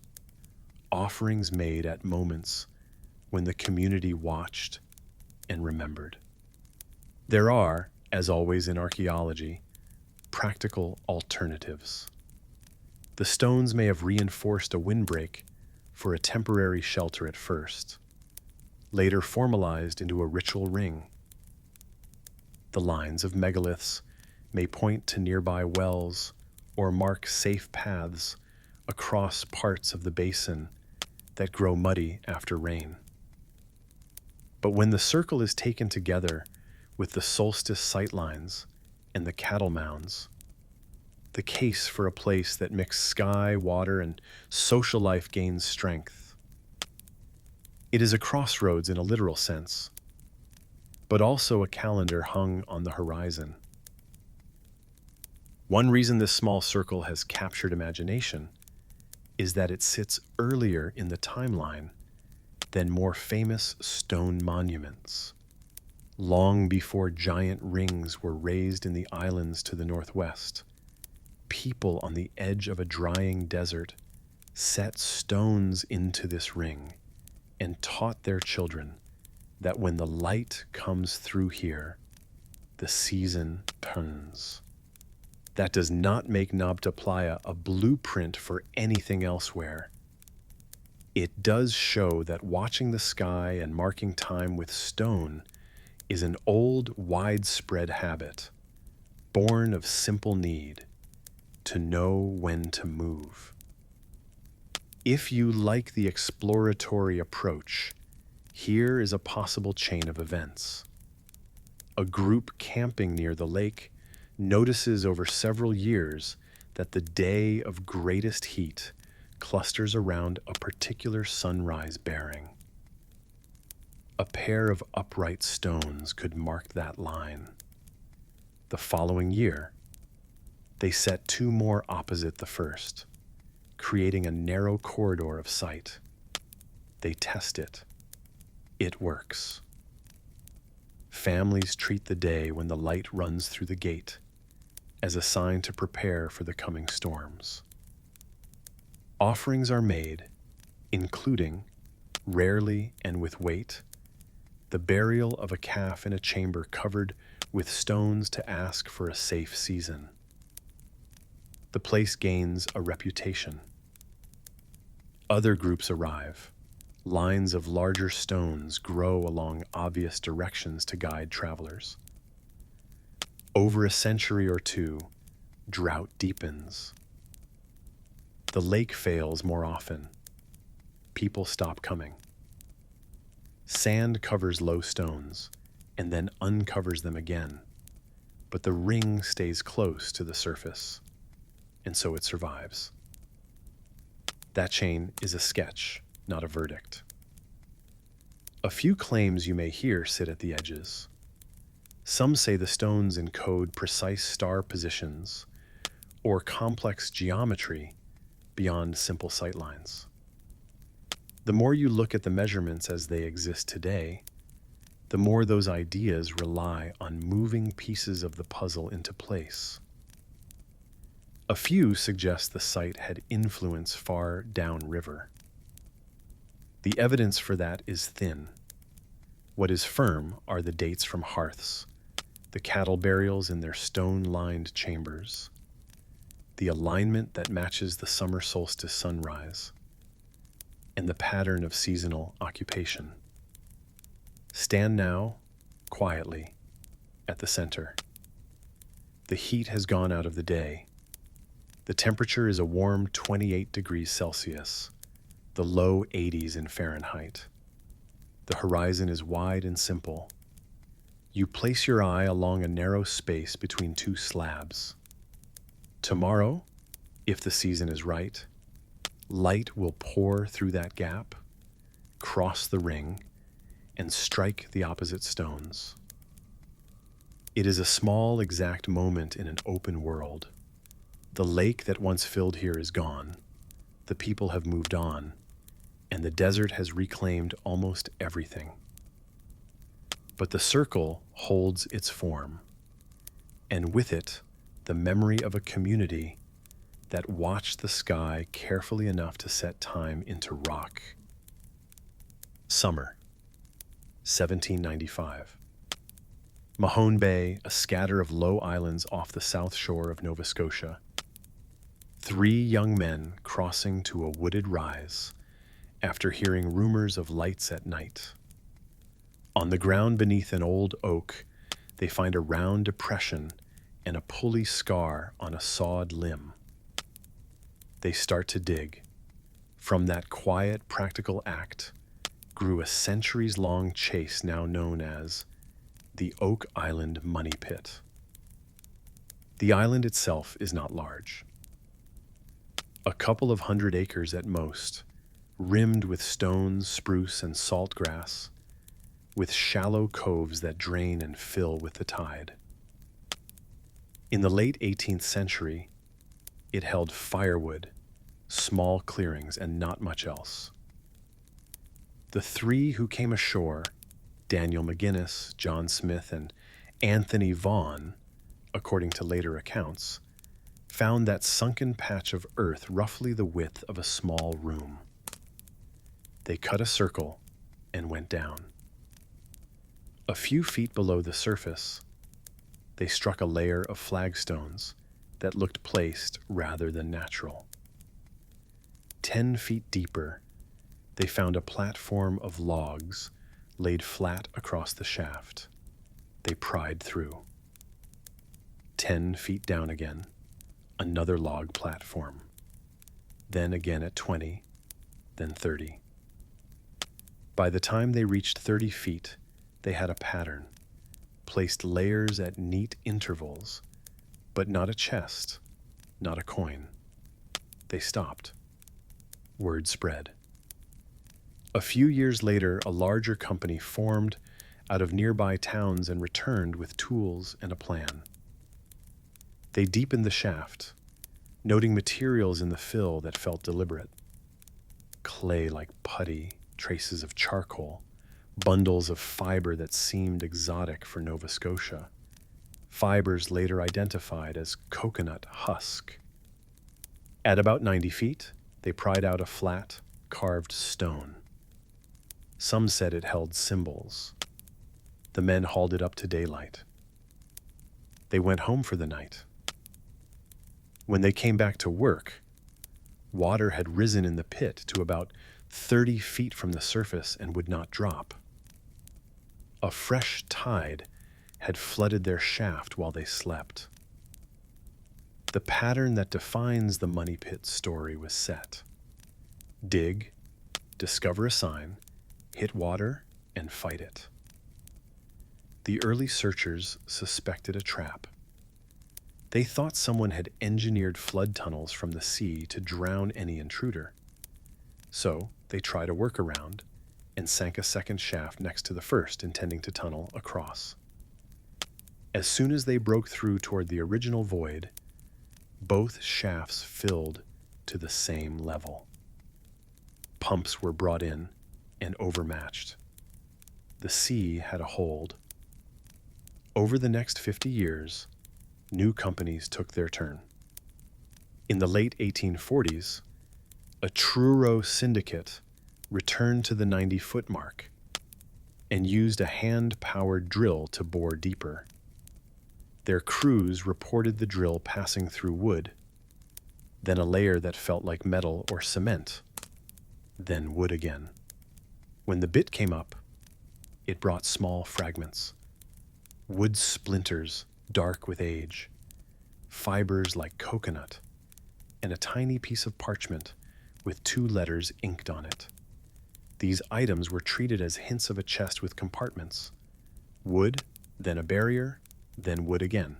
offerings made at moments when the community watched and remembered. There are, as always in archaeology, practical alternatives. The stones may have reinforced a windbreak for a temporary shelter at first, later formalized into a ritual ring. The lines of megaliths may point to nearby wells or mark safe paths across parts of the basin that grow muddy after rain. But when the circle is taken together with the solstice sightlines and the cattle mounds, the case for a place that mixed sky, water, and social life gains strength. It is a crossroads in a literal sense, but also a calendar hung on the horizon. One reason this small circle has captured imagination is that it sits earlier in the timeline than more famous stone monuments, Long before giant rings were raised in the islands to the northwest, people on the edge of a drying desert set stones into this ring and taught their children that when the light comes through here, the season turns. That does not make Nabta Playa a blueprint for anything elsewhere. It does show that watching the sky and marking time with stone is an old, widespread habit, born of simple need to know when to move. If you like the exploratory approach, here is a possible chain of events. A group camping near the lake notices over several years that the day of greatest heat clusters around a particular sunrise bearing. A pair of upright stones could mark that line. The following year, they set two more opposite the first, creating a narrow corridor of sight. They test it. It works. Families treat the day when the light runs through the gate as a sign to prepare for the coming storms. Offerings are made, including, rarely and with weight, the burial of a calf in a chamber covered with stones to ask for a safe season. The place gains a reputation. Other groups arrive. Lines of larger stones grow along obvious directions to guide travelers. Over a century or two, drought deepens. The lake fails more often. People stop coming. Sand covers low stones and then uncovers them again, but the ring stays close to the surface, and so it survives. That chain is a sketch, not a verdict. A few claims you may hear sit at the edges. Some say the stones encode precise star positions or complex geometry beyond simple sightlines. The more you look at the measurements as they exist today, the more those ideas rely on moving pieces of the puzzle into place. A few suggest the site had influence far downriver. The evidence for that is thin. What is firm are the dates from hearths, the cattle burials in their stone-lined chambers, the alignment that matches the summer solstice sunrise, and the pattern of seasonal occupation. Stand now, quietly, at the center. The heat has gone out of the day. The temperature is a warm 28 degrees Celsius, the low 80s in Fahrenheit. The horizon is wide and simple. You place your eye along a narrow space between two slabs. Tomorrow, if the season is right, light will pour through that gap, cross the ring, and strike the opposite stones. It is a small, exact moment in an open world. The lake that once filled here is gone. The people have moved on, and the desert has reclaimed almost everything. But the circle holds its form, and with it, the memory of a community that watched the sky carefully enough to set time into rock. Summer, 1795. Mahone Bay, a scatter of low islands off the south shore of Nova Scotia. 3 young men crossing to a wooded rise after hearing rumors of lights at night. On the ground beneath an old oak, they find a round depression and a pulley scar on a sawed limb. They start to dig. From that quiet, practical act grew a centuries-long chase now known as the Oak Island Money Pit. The island itself is not large. A couple of 100 acres at most, rimmed with stones, spruce, and salt grass, with shallow coves that drain and fill with the tide. In the late 18th century, it held firewood, small clearings, and not much else. The 3 who came ashore Daniel McGinnis, John Smith, and Anthony Vaughan, according to later accounts, found that sunken patch of earth roughly the width of a small room. They cut a circle and went down. A few feet below the surface, they struck a layer of flagstones that looked placed rather than natural. 10 feet deeper, they found a platform of logs laid flat across the shaft. They pried through. 10 feet down again, another log platform. Then again at 20, then 30. By the time they reached 30 feet, they had a pattern, placed layers at neat intervals, but not a chest, not a coin. They stopped. Word spread. A few years later, a larger company formed out of nearby towns and returned with tools and a plan. They deepened the shaft, noting materials in the fill that felt deliberate. Clay like putty, traces of charcoal, bundles of fiber that seemed exotic for Nova Scotia. Fibers later identified as coconut husk. At about 90 feet, they pried out a flat, carved stone. Some said it held symbols. The men hauled it up to daylight. They went home for the night. When they came back to work, water had risen in the pit to about 30 feet from the surface and would not drop. A fresh tide had flooded their shaft while they slept. The pattern that defines the money pit story was set. Dig, discover a sign, hit water, and fight it. The early searchers suspected a trap. They thought someone had engineered flood tunnels from the sea to drown any intruder. So they tried a workaround and sank a second shaft next to the first, intending to tunnel across. As soon as they broke through toward the original void, both shafts filled to the same level. Pumps were brought in and overmatched. The sea had a hold. Over the next 50 years, new companies took their turn. In the late 1840s, a Truro syndicate returned to the 90-foot mark and used a hand-powered drill to bore deeper. Their crews reported the drill passing through wood, then a layer that felt like metal or cement, then wood again. When the bit came up, it brought small fragments, wood splinters dark with age, fibers like coconut, and a tiny piece of parchment with 2 letters inked on it. These items were treated as hints of a chest with compartments. Wood, then a barrier, then wood again.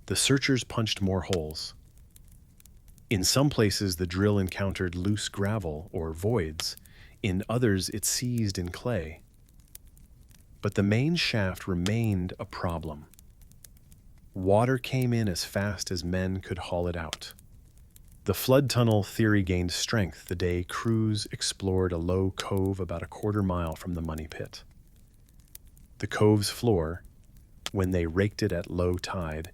The searchers punched more holes. In some places, the drill encountered loose gravel or voids. In others, it seized in clay. But the main shaft remained a problem. Water came in as fast as men could haul it out. The flood tunnel theory gained strength the day crews explored a low cove about a quarter-mile from the money pit. The cove's floor, when they raked it at low tide,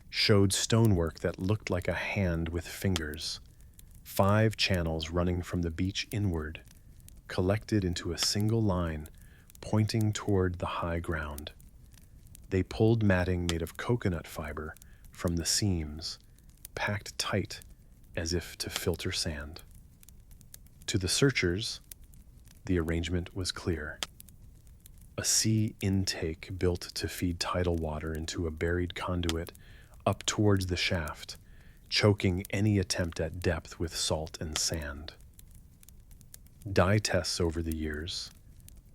showed stonework that looked like a hand with fingers, 5 channels running from the beach inward, collected into a single line pointing toward the high ground. They pulled matting made of coconut fiber from the seams, packed tight as if to filter sand. To the searchers, the arrangement was clear. A sea intake built to feed tidal water into a buried conduit up towards the shaft, choking any attempt at depth with salt and sand. Dye tests over the years,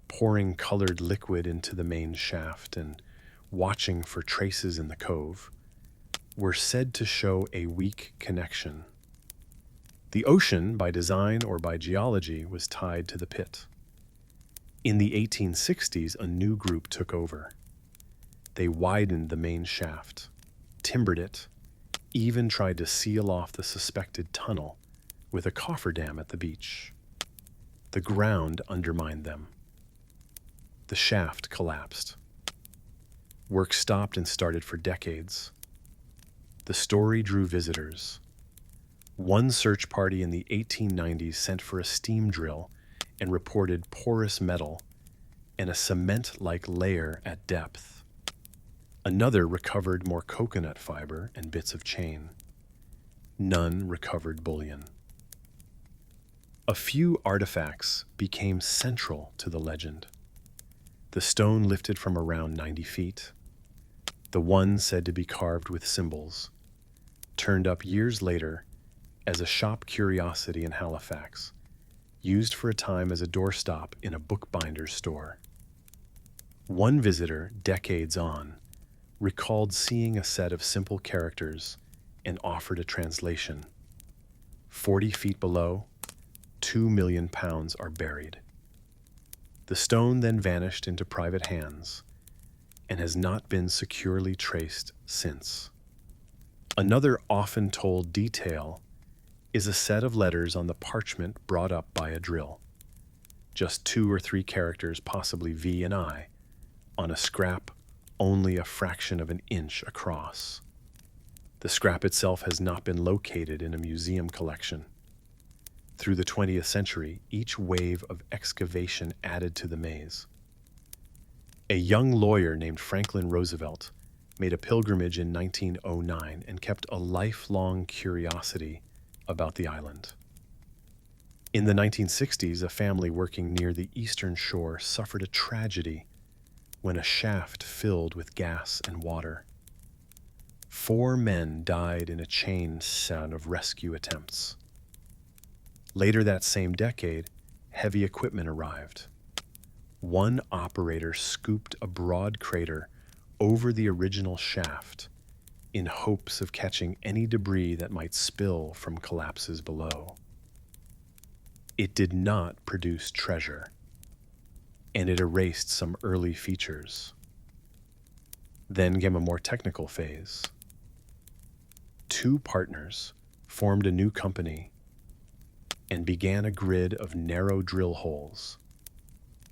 pouring colored liquid into the main shaft and watching for traces in the cove, were said to show a weak connection. The ocean, by design or by geology, was tied to the pit. In the 1860s, a new group took over. They widened the main shaft, timbered it, even tried to seal off the suspected tunnel with a cofferdam at the beach. The ground undermined them. the shaft collapsed. Work stopped and started for decades. The story drew visitors. One search party in the 1890s sent for a steam drill and reported porous metal and a cement-like layer at depth. Another recovered more coconut fiber and bits of chain. None recovered bullion. A few artifacts became central to the legend. The stone lifted from around 90 feet, the one said to be carved with symbols, turned up years later as a shop curiosity in Halifax, used for a time as a doorstop in a bookbinder's store. One visitor, decades on, recalled seeing a set of simple characters and offered a translation. 40 feet below, 2 million pounds are buried. The stone then vanished into private hands and has not been securely traced since. Another often told detail is a set of letters on the parchment brought up by a drill. Just 2 or 3 characters, possibly V and I, on a scrap only a fraction of an inch across. The scrap itself has not been located in a museum collection. Through the 20th century, each wave of excavation added to the maze. A young lawyer named Franklin Roosevelt made a pilgrimage in 1909 and kept a lifelong curiosity about the island. In the 1960s, a family working near the eastern shore suffered a tragedy when a shaft filled with gas and water. 4 men died in a chain sound of rescue attempts. Later that same decade, heavy equipment arrived. One operator scooped a broad crater over the original shaft in hopes of catching any debris that might spill from collapses below. It did not produce treasure, and it erased some early features. Then came a more technical phase. 2 partners formed a new company and began a grid of narrow drill holes,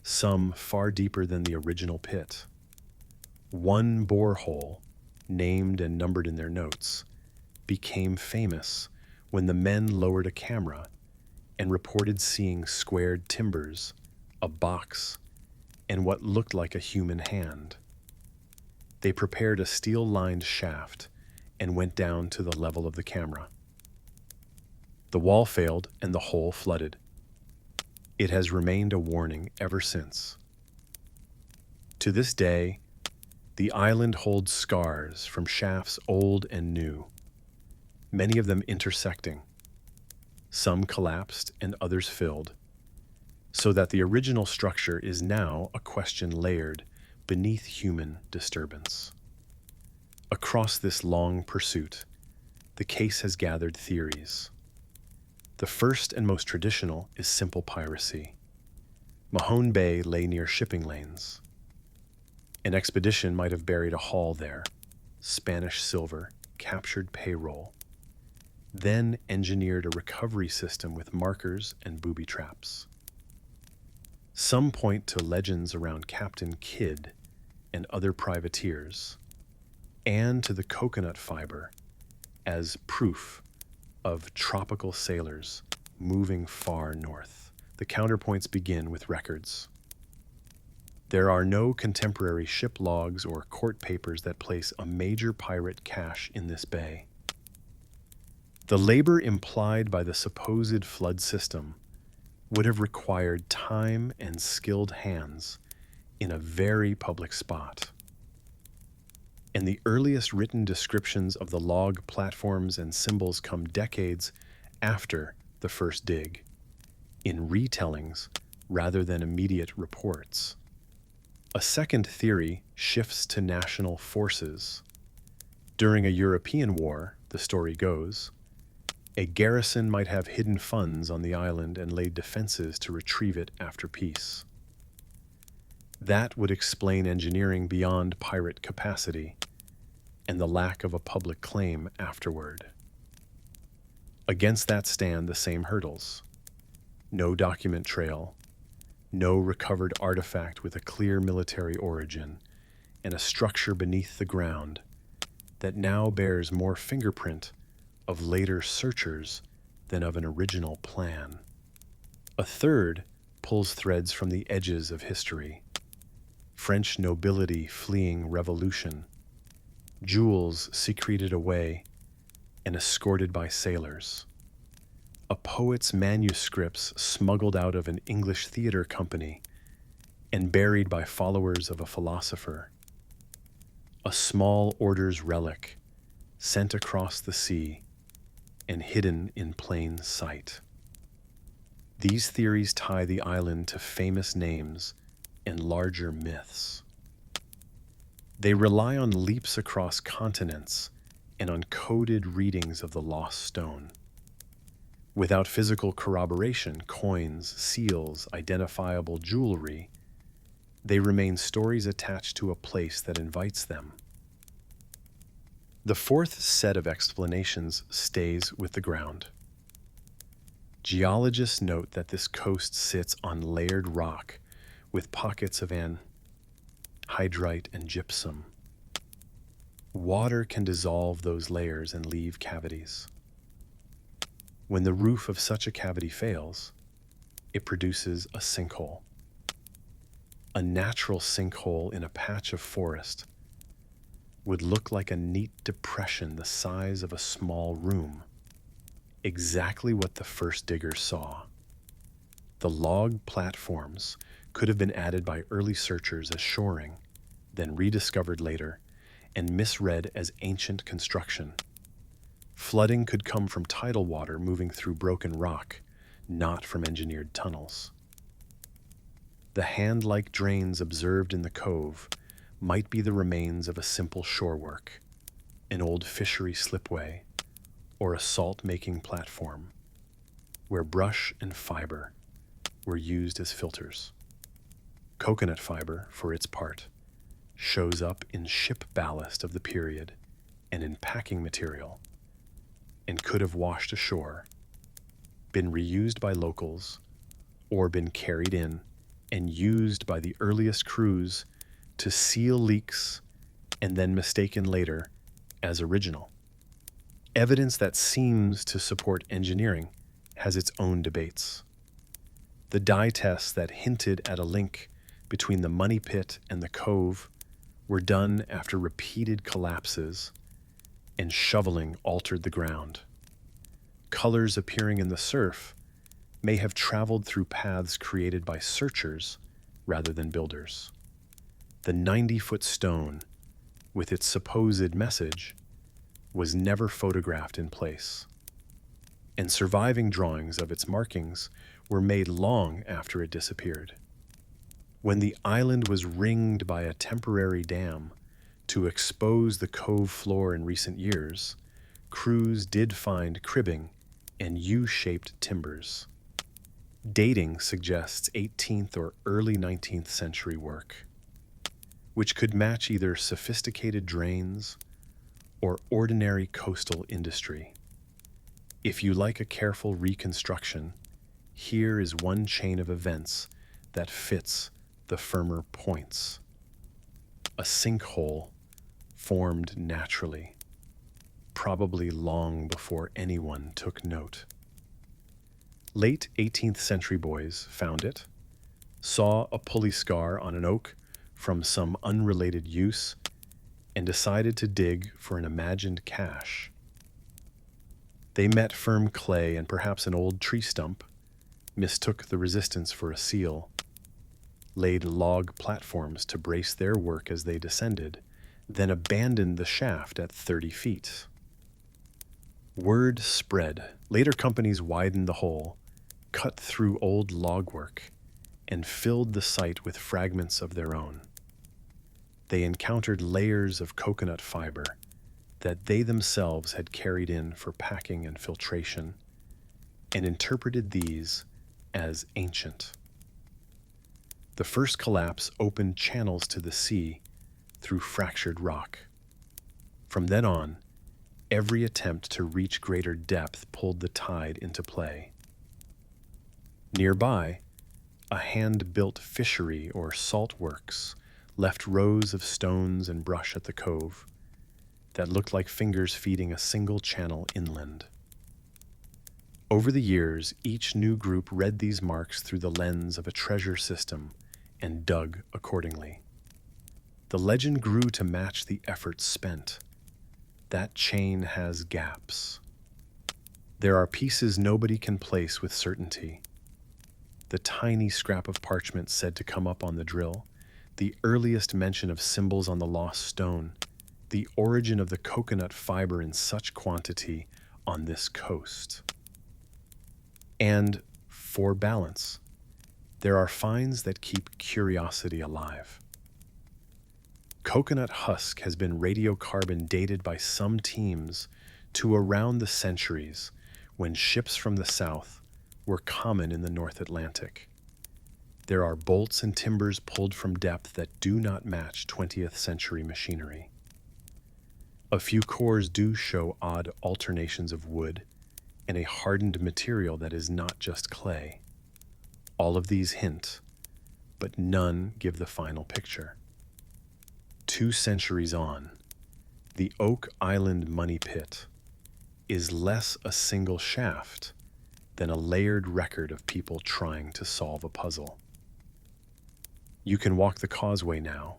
some far deeper than the original pit. One borehole, named and numbered in their notes, became famous when the men lowered a camera and reported seeing squared timbers, a box, and what looked like a human hand. They prepared a steel-lined shaft and went down to the level of the camera. The wall failed and the hole flooded. It has remained a warning ever since. To this day, the island holds scars from shafts old and new, many of them intersecting. Some collapsed and others filled, so that the original structure is now a question layered beneath human disturbance. Across this long pursuit, the case has gathered theories. The first and most traditional is simple piracy. Mahone Bay lay near shipping lanes. An expedition might have buried a haul there, Spanish silver, captured payroll, then engineered a recovery system with markers and booby traps. Some point to legends around Captain Kidd and other privateers, and to the coconut fiber as proof of tropical sailors moving far north. The counterpoints begin with records. There are no contemporary ship logs or court papers that place a major pirate cache in this bay. The labor implied by the supposed flood system would have required time and skilled hands in a very public spot. And the earliest written descriptions of the log platforms and symbols come decades after the first dig, in retellings rather than immediate reports. A second theory shifts to national forces. During a European war, the story goes, a garrison might have hidden funds on the island and laid defenses to retrieve it after peace. That would explain engineering beyond pirate capacity and the lack of a public claim afterward. Against that stand the same hurdles. No document trail, No recovered artifact with a clear military origin, and a structure beneath the ground that now bears more fingerprint of later searchers than of an original plan. A third pulls threads from the edges of history. French nobility fleeing revolution, jewels secreted away and escorted by sailors. A poet's manuscripts smuggled out of an English theater company and buried by followers of a philosopher. A small order's relic sent across the sea and hidden in plain sight. These theories tie the island to famous names and larger myths. They rely on leaps across continents and on coded readings of the lost stone. Without physical corroboration, coins, seals, identifiable jewelry, they remain stories attached to a place that invites them. The fourth set of explanations stays with the ground. Geologists note that this coast sits on layered rock with pockets of anhydrite and gypsum. Water can dissolve those layers and leave cavities. When the roof of such a cavity fails, it produces a sinkhole. A natural sinkhole in a patch of forest would look like a neat depression the size of a small room, exactly what the first diggers saw. The log platforms could have been added by early searchers as shoring, then rediscovered later and misread as ancient construction. Flooding could come from tidal water moving through broken rock, not from engineered tunnels. The hand-like drains observed in the cove might be the remains of a simple shorework, an old fishery slipway, or a salt-making platform, where brush and fiber were used as filters. Coconut fiber, for its part, shows up in ship ballast of the period and in packing material, and could have washed ashore, been reused by locals, or been carried in and used by the earliest crews to seal leaks and then mistaken later as original. Evidence that seems to support engineering has its own debates. The dye tests that hinted at a link between the money pit and the cove were done after repeated collapses, and shoveling altered the ground. Colors appearing in the surf may have traveled through paths created by searchers rather than builders. The 90-foot stone, with its supposed message, was never photographed in place, and surviving drawings of its markings were made long after it disappeared. When the island was ringed by a temporary dam to expose the cove floor in recent years, crews did find cribbing and U-shaped timbers. Dating suggests 18th or early 19th century work, which could match either sophisticated drains or ordinary coastal industry. If you like a careful reconstruction, here is one chain of events that fits the firmer points. A sinkhole formed naturally, probably long before anyone took note. Late 18th century boys found it, saw a pulley scar on an oak from some unrelated use, and decided to dig for an imagined cache. They met firm clay and perhaps an old tree stump, mistook the resistance for a seal, laid log platforms to brace their work as they descended, then abandoned the shaft at 30 feet. Word spread. Later companies widened the hole, cut through old log work, and filled the site with fragments of their own. They encountered layers of coconut fiber that they themselves had carried in for packing and filtration, and interpreted these as ancient. The first collapse opened channels to the sea through fractured rock. From then on, every attempt to reach greater depth pulled the tide into play. Nearby, a hand-built fishery or salt works left rows of stones and brush at the cove that looked like fingers feeding a single channel inland. Over the years, each new group read these marks through the lens of a treasure system and dug accordingly. The legend grew to match the effort spent. That chain has gaps. There are pieces nobody can place with certainty. The tiny scrap of parchment said to come up on the drill, the earliest mention of symbols on the lost stone, the origin of the coconut fiber in such quantity on this coast. And for balance, there are finds that keep curiosity alive. Coconut husk has been radiocarbon dated by some teams to around the centuries when ships from the south were common in the North Atlantic. There are bolts and timbers pulled from depth that do not match 20th century machinery. A few cores do show odd alternations of wood and a hardened material that is not just clay. All of these hint, but none give the final picture. 2 centuries on, the Oak Island money pit is less a single shaft than a layered record of people trying to solve a puzzle. You can walk the causeway now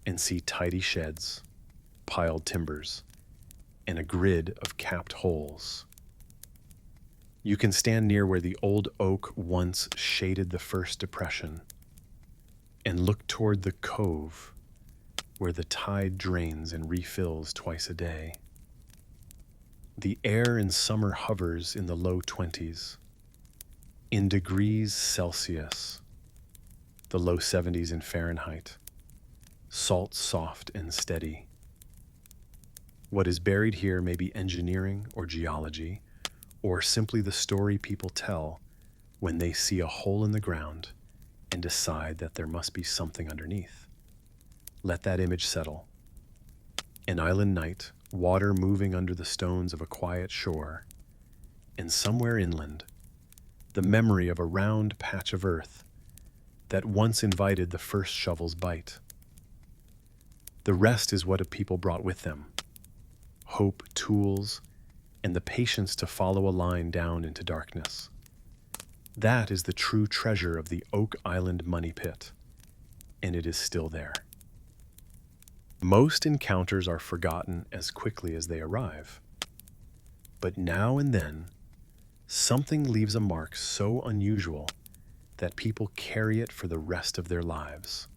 and see tidy sheds, piled timbers, and a grid of capped holes. You can stand near where the old oak once shaded the first depression and look toward the cove where the tide drains and refills twice a day. The air in summer hovers in the low 20s, in degrees Celsius, the low 70s in Fahrenheit, salt soft and steady. What is buried here may be engineering or geology, or simply the story people tell when they see a hole in the ground and decide that there must be something underneath. Let that image settle. An island night, water moving under the stones of a quiet shore, and somewhere inland, the memory of a round patch of earth that once invited the first shovel's bite. The rest is what a people brought with them: hope, tools, and the patience to follow a line down into darkness. That is the true treasure of the Oak Island money pit, and it is still there. Most encounters are forgotten as quickly as they arrive, but now and then, something leaves a mark so unusual that people carry it for the rest of their lives.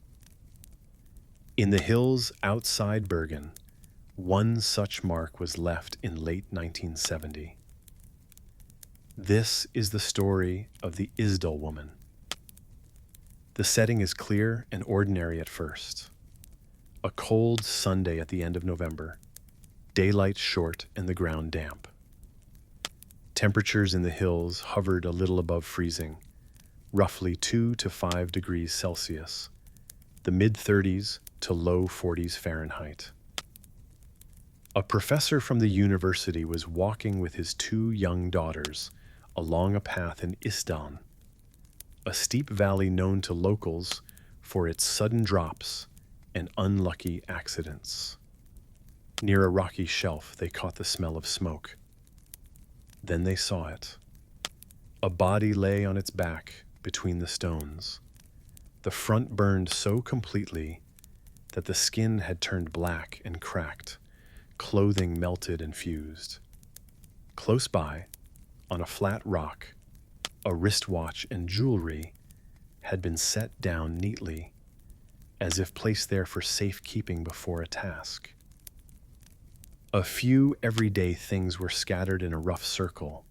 In the hills outside Bergen, one such mark was left in late 1970. This is the story of the Isdal woman. The setting is clear and ordinary at first. A cold Sunday at the end of November, daylight short and the ground damp. Temperatures in the hills hovered a little above freezing, roughly 2 to 5 degrees Celsius, the mid-30s to low 40s Fahrenheit. A professor from the university was walking with his 2 young daughters along a path in Isdalen, a steep valley known to locals for its sudden drops and unlucky accidents. Near a rocky shelf, they caught the smell of smoke. Then they saw it. A body lay on its back between the stones. The front burned so completely that the skin had turned black and cracked, clothing melted and fused. Close by, on a flat rock, a wristwatch and jewelry had been set down neatly, as if placed there for safekeeping before a task. A few everyday things were scattered in a rough circle.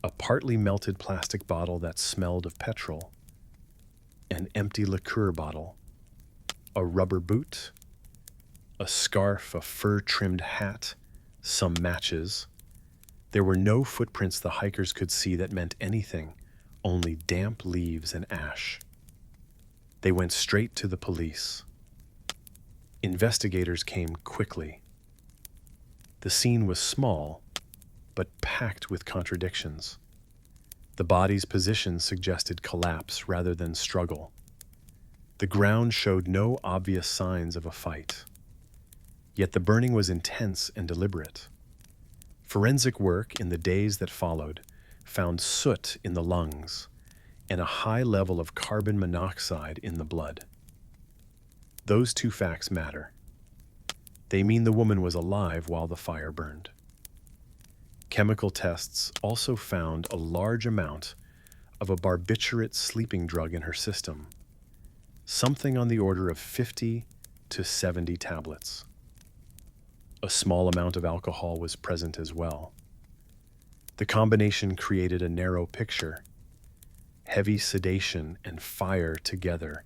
A partly melted plastic bottle that smelled of petrol, an empty liqueur bottle, a rubber boot, a scarf, a fur-trimmed hat, some matches. There were no footprints the hikers could see that meant anything, only damp leaves and ash. They went straight to the police. Investigators came quickly. The scene was small, but packed with contradictions. The body's position suggested collapse rather than struggle. The ground showed no obvious signs of a fight. Yet the burning was intense and deliberate. Forensic work in the days that followed found soot in the lungs and a high level of carbon monoxide in the blood. Those two facts matter. They mean the woman was alive while the fire burned. Chemical tests also found a large amount of a barbiturate sleeping drug in her system, something on the order of 50 to 70 tablets. A small amount of alcohol was present as well. The combination created a narrow picture: heavy sedation and fire together,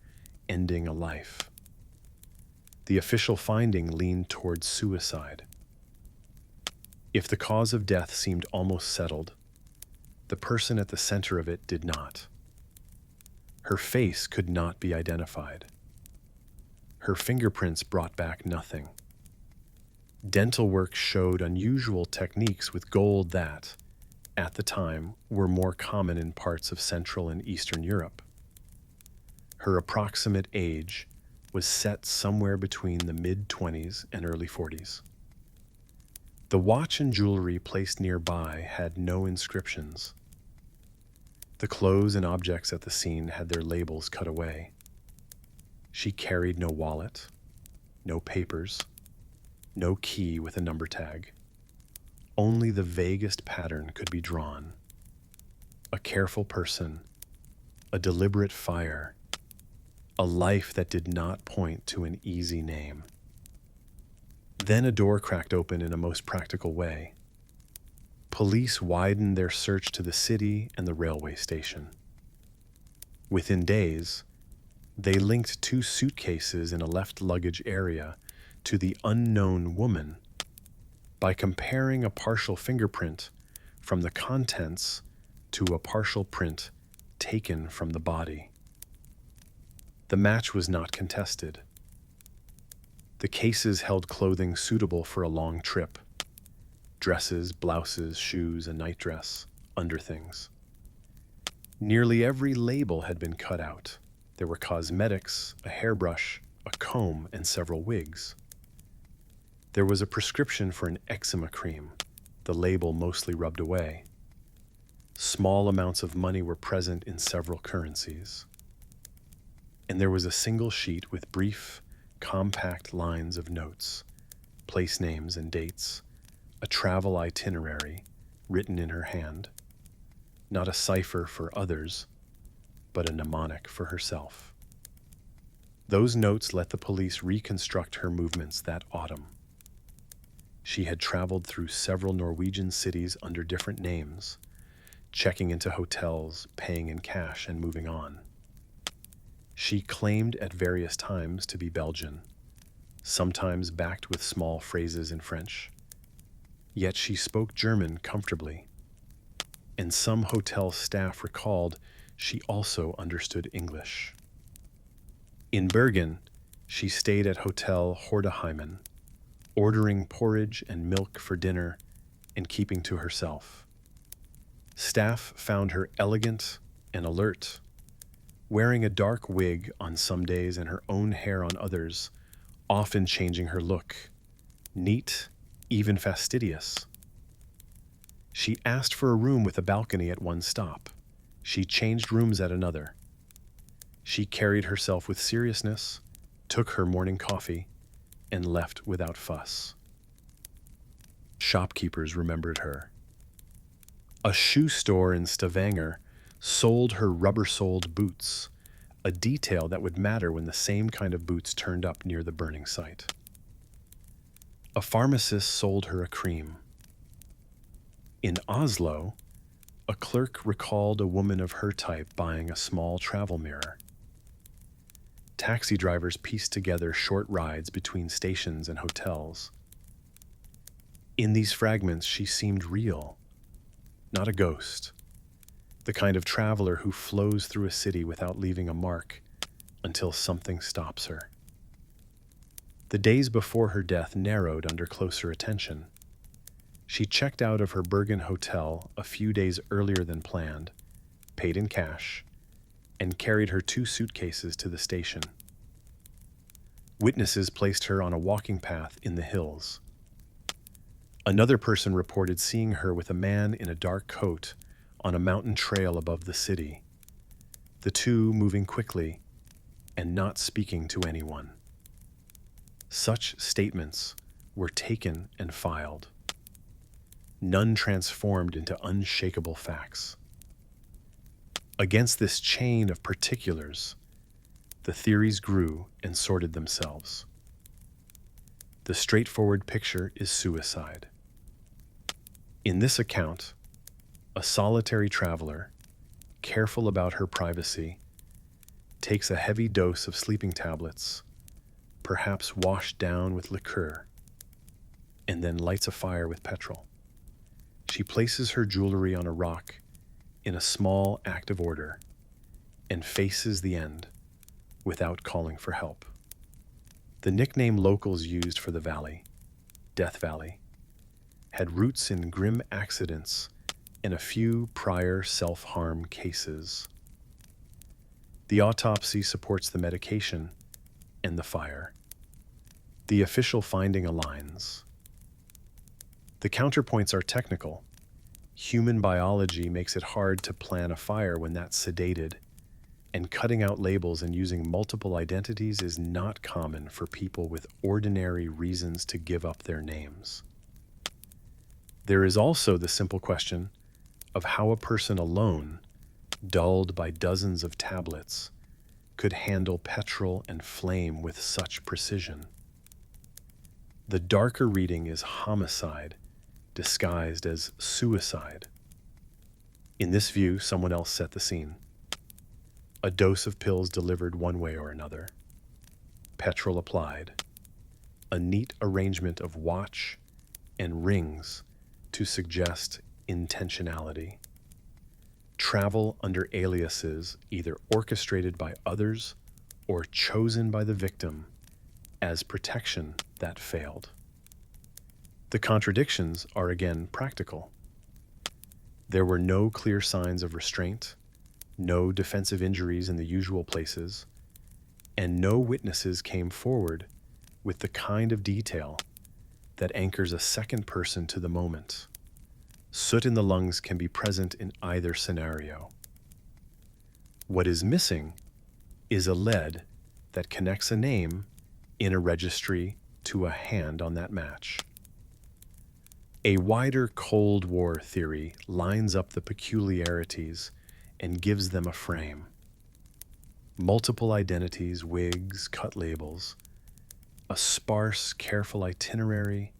ending a life. The official finding leaned towards suicide. If the cause of death seemed almost settled, the person at the center of it did not. Her face could not be identified. Her fingerprints brought back nothing. Dental work showed unusual techniques with gold that, at the time, were more common in parts of Central and Eastern Europe. Her approximate age was set somewhere between the mid-20s and early 40s. The watch and jewelry placed nearby had no inscriptions. The clothes and objects at the scene had their labels cut away. She carried no wallet, no papers, no key with a number tag. Only the vaguest pattern could be drawn. A careful person, a deliberate fire, a life that did not point to an easy name. Then a door cracked open in a most practical way. Police widened their search to the city and the railway station. Within days, they linked 2 suitcases in a left luggage area to the unknown woman by comparing a partial fingerprint from the contents to a partial print taken from the body. The match was not contested. The cases held clothing suitable for a long trip: dresses, blouses, shoes, a nightdress, underthings. Nearly every label had been cut out. There were cosmetics, a hairbrush, a comb, and several wigs. There was a prescription for an eczema cream, the label mostly rubbed away. Small amounts of money were present in several currencies. And there was a single sheet with brief, compact lines of notes, place names and dates, a travel itinerary written in her hand, not a cipher for others, but a mnemonic for herself. Those notes let the police reconstruct her movements that autumn. She had traveled through several Norwegian cities under different names, checking into hotels, paying in cash, and moving on. She claimed at various times to be Belgian, sometimes backed with small phrases in French. Yet she spoke German comfortably, and some hotel staff recalled she also understood English. In Bergen, she stayed at Hotel Hordeheimen, ordering porridge and milk for dinner and keeping to herself. Staff found her elegant and alert, wearing a dark wig on some days and her own hair on others, often changing her look, neat, even fastidious. She asked for a room with a balcony at one stop. She changed rooms at another. She carried herself with seriousness, took her morning coffee, and left without fuss. Shopkeepers remembered her. A shoe store in Stavanger sold her rubber-soled boots, a detail that would matter when the same kind of boots turned up near the burning site. A pharmacist sold her a cream. In Oslo, a clerk recalled a woman of her type buying a small travel mirror. Taxi drivers pieced together short rides between stations and hotels. In these fragments, she seemed real, not a ghost, the kind of traveler who flows through a city without leaving a mark until something stops her. The days before her death narrowed under closer attention. She checked out of her Bergen hotel a few days earlier than planned paid in cash, and carried her 2 suitcases to the station. Witnesses placed her on a walking path in the hills. Another person reported seeing her with a man in a dark coat on a mountain trail above the city, the two moving quickly and not speaking to anyone. Such statements were taken and filed, none transformed into unshakable facts. Against this chain of particulars, the theories grew and sorted themselves. The straightforward picture is suicide. In this account, a solitary traveler, careful about her privacy, takes a heavy dose of sleeping tablets, perhaps washed down with liqueur, and then lights a fire with petrol. She places her jewelry on a rock in a small act of order and faces the end without calling for help. The nickname locals used for the valley, Death Valley, had roots in grim accidents and a few prior self-harm cases. The autopsy supports the medication and the fire. The official finding aligns. The counterpoints are technical. Human biology makes it hard to plan a fire when that's sedated, and cutting out labels and using multiple identities is not common for people with ordinary reasons to give up their names. There is also the simple question of how a person alone, dulled by dozens of tablets, could handle petrol and flame with such precision. The darker reading is homicide, disguised as suicide. In this view, someone else set the scene. A dose of pills delivered one way or another. Petrol applied. A neat arrangement of watch and rings to suggest intentionality. Travel under aliases either orchestrated by others or chosen by the victim as protection that failed. The contradictions are again practical. There were no clear signs of restraint, no defensive injuries in the usual places, and no witnesses came forward with the kind of detail that anchors a second person to the moment. Soot in the lungs can be present in either scenario. What is missing is a lead that connects a name in a registry to a hand on that match. A wider Cold War theory lines up the peculiarities and gives them a frame. Multiple identities, wigs, cut labels, a sparse, careful itinerary,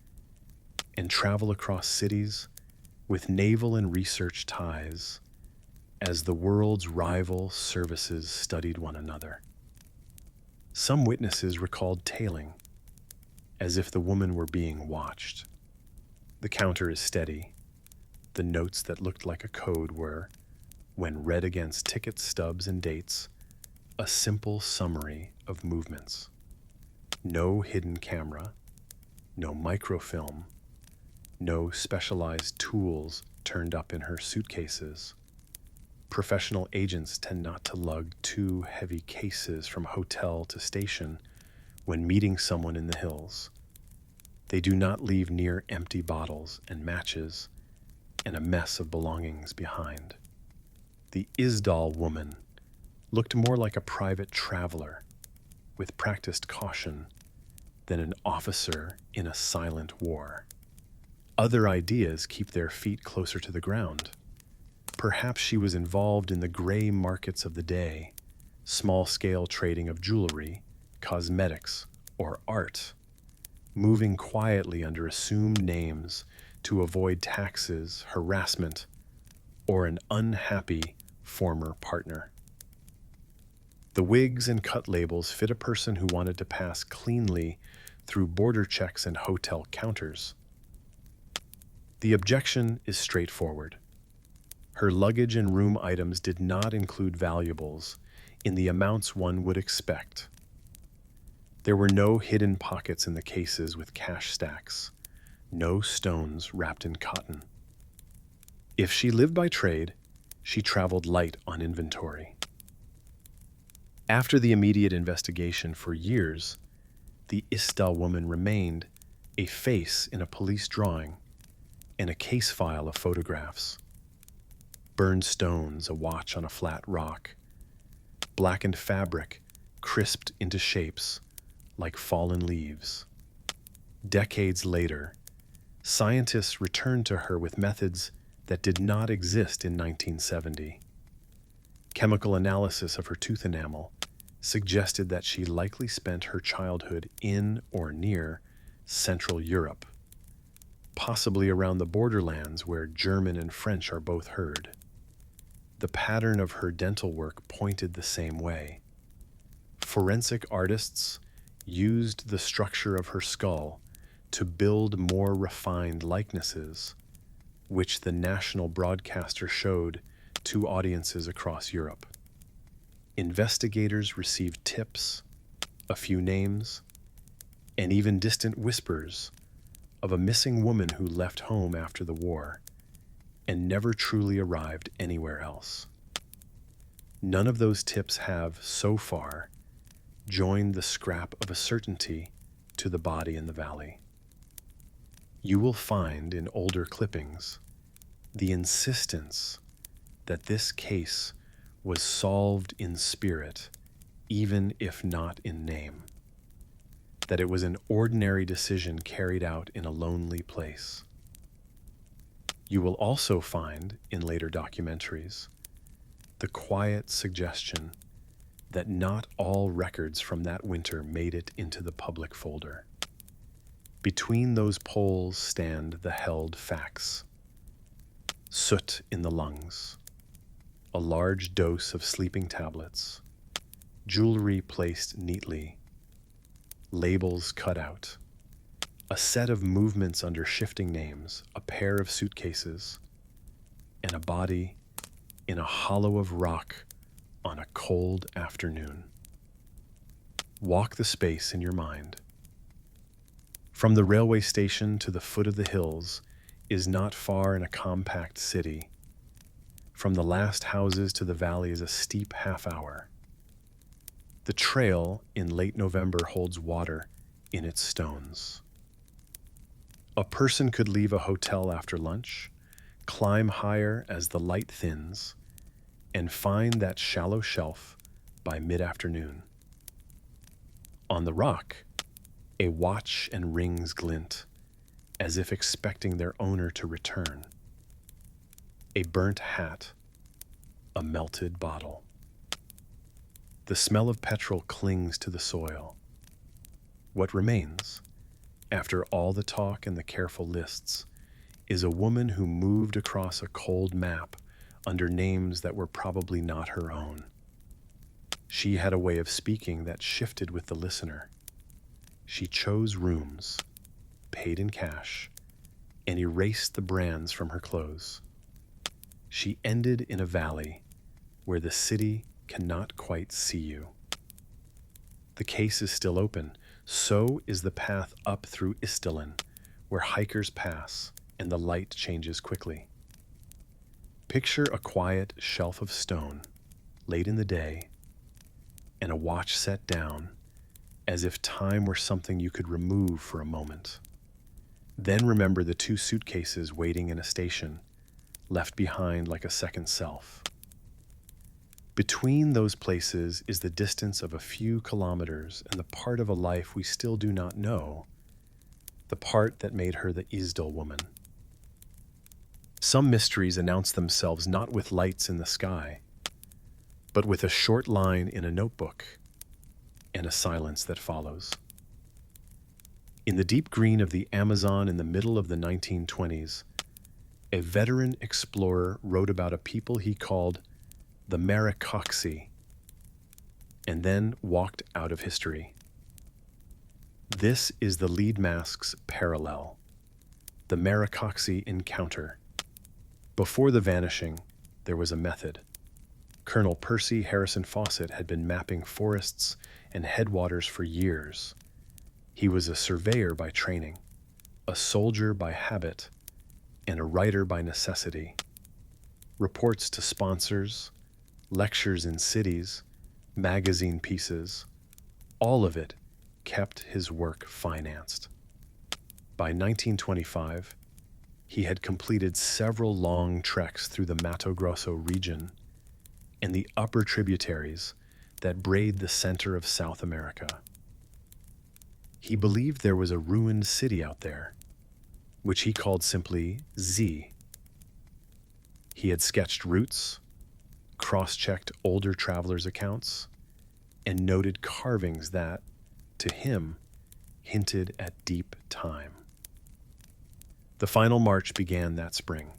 and travel across cities with naval and research ties as the world's rival services studied one another. Some witnesses recalled tailing, as if the woman were being watched. The counter is steady. The notes that looked like a code were, when read against ticket stubs and dates, a simple summary of movements. No hidden camera, no microfilm, no specialized tools turned up in her suitcases. Professional agents tend not to lug 2 heavy cases from hotel to station when meeting someone in the hills. They do not leave near empty bottles and matches and a mess of belongings behind. The Isdal woman looked more like a private traveler with practiced caution than an officer in a silent war. Other ideas keep their feet closer to the ground. Perhaps she was involved in the gray markets of the day, small-scale trading of jewelry, cosmetics, or art, moving quietly under assumed names to avoid taxes, harassment, or an unhappy former partner. The wigs and cut labels fit a person who wanted to pass cleanly through border checks and hotel counters. The objection is straightforward. Her luggage and room items did not include valuables in the amounts one would expect. There were no hidden pockets in the cases with cash stacks, no stones wrapped in cotton. If she lived by trade, she traveled light on inventory. After the immediate investigation for years, the Isdal woman remained a face in a police drawing and a case file of photographs. Burned stones, a watch on a flat rock, blackened fabric crisped into shapes like fallen leaves. Decades later, scientists returned to her with methods that did not exist in 1970. Chemical analysis of her tooth enamel suggested that she likely spent her childhood in or near Central Europe, possibly around the borderlands where German and French are both heard. The pattern of her dental work pointed the same way. Forensic artists used the structure of her skull to build more refined likenesses, which the national broadcaster showed to audiences across Europe. Investigators received tips, a few names, and even distant whispers of a missing woman who left home after the war and never truly arrived anywhere else. None of those tips have, so far, joined the scrap of a certainty to the body in the valley. You will find in older clippings the insistence that this case was solved in spirit, even if not in name, that it was an ordinary decision carried out in a lonely place. You will also find, in later documentaries, the quiet suggestion that not all records from that winter made it into the public folder. Between those poles stand the held facts. Soot in the lungs, a large dose of sleeping tablets, jewelry placed neatly, labels cut out, a set of movements under shifting names, a pair of suitcases, and a body in a hollow of rock on a cold afternoon. Walk the space in your mind. From the railway station to the foot of the hills is not far in a compact city. From the last houses to the valley is a steep half-hour. The trail in late November holds water in its stones. A person could leave a hotel after lunch, climb higher as the light thins, and find that shallow shelf by mid-afternoon. On the rock, a watch and rings glint, as if expecting their owner to return. A burnt hat, a melted bottle. The smell of petrol clings to the soil. What remains, after all the talk and the careful lists, is a woman who moved across a cold map under names that were probably not her own. She had a way of speaking that shifted with the listener. She chose rooms, paid in cash, and erased the brands from her clothes. She ended in a valley where the city cannot quite see you. The case is still open. So is the path up through Isdalen, where hikers pass and the light changes quickly. Picture a quiet shelf of stone, late in the day, and a watch set down, as if time were something you could remove for a moment. Then remember the 2 suitcases waiting in a station, left behind like a second self. Between those places is the distance of a few kilometers and the part of a life we still do not know, the part that made her the Isdal woman. Some mysteries announce themselves not with lights in the sky, but with a short line in a notebook and a silence that follows. In the deep green of the Amazon in the middle of the 1920s, a veteran explorer wrote about a people he called the Maricoxi, and then walked out of history. This is the lead mask's parallel, the Maricoxi encounter. Before the vanishing, there was a method. Colonel Percy Harrison Fawcett had been mapping forests and headwaters for years. He was a surveyor by training, a soldier by habit, and a writer by necessity. Reports to sponsors, lectures in cities, magazine pieces, all of it kept his work financed. By 1925, he had completed several long treks through the Mato Grosso region and the upper tributaries that braid the center of South America. He believed there was a ruined city out there, which he called simply Z. He had sketched routes, cross-checked older travelers' accounts, and noted carvings that, to him, hinted at deep time. The final march began that spring.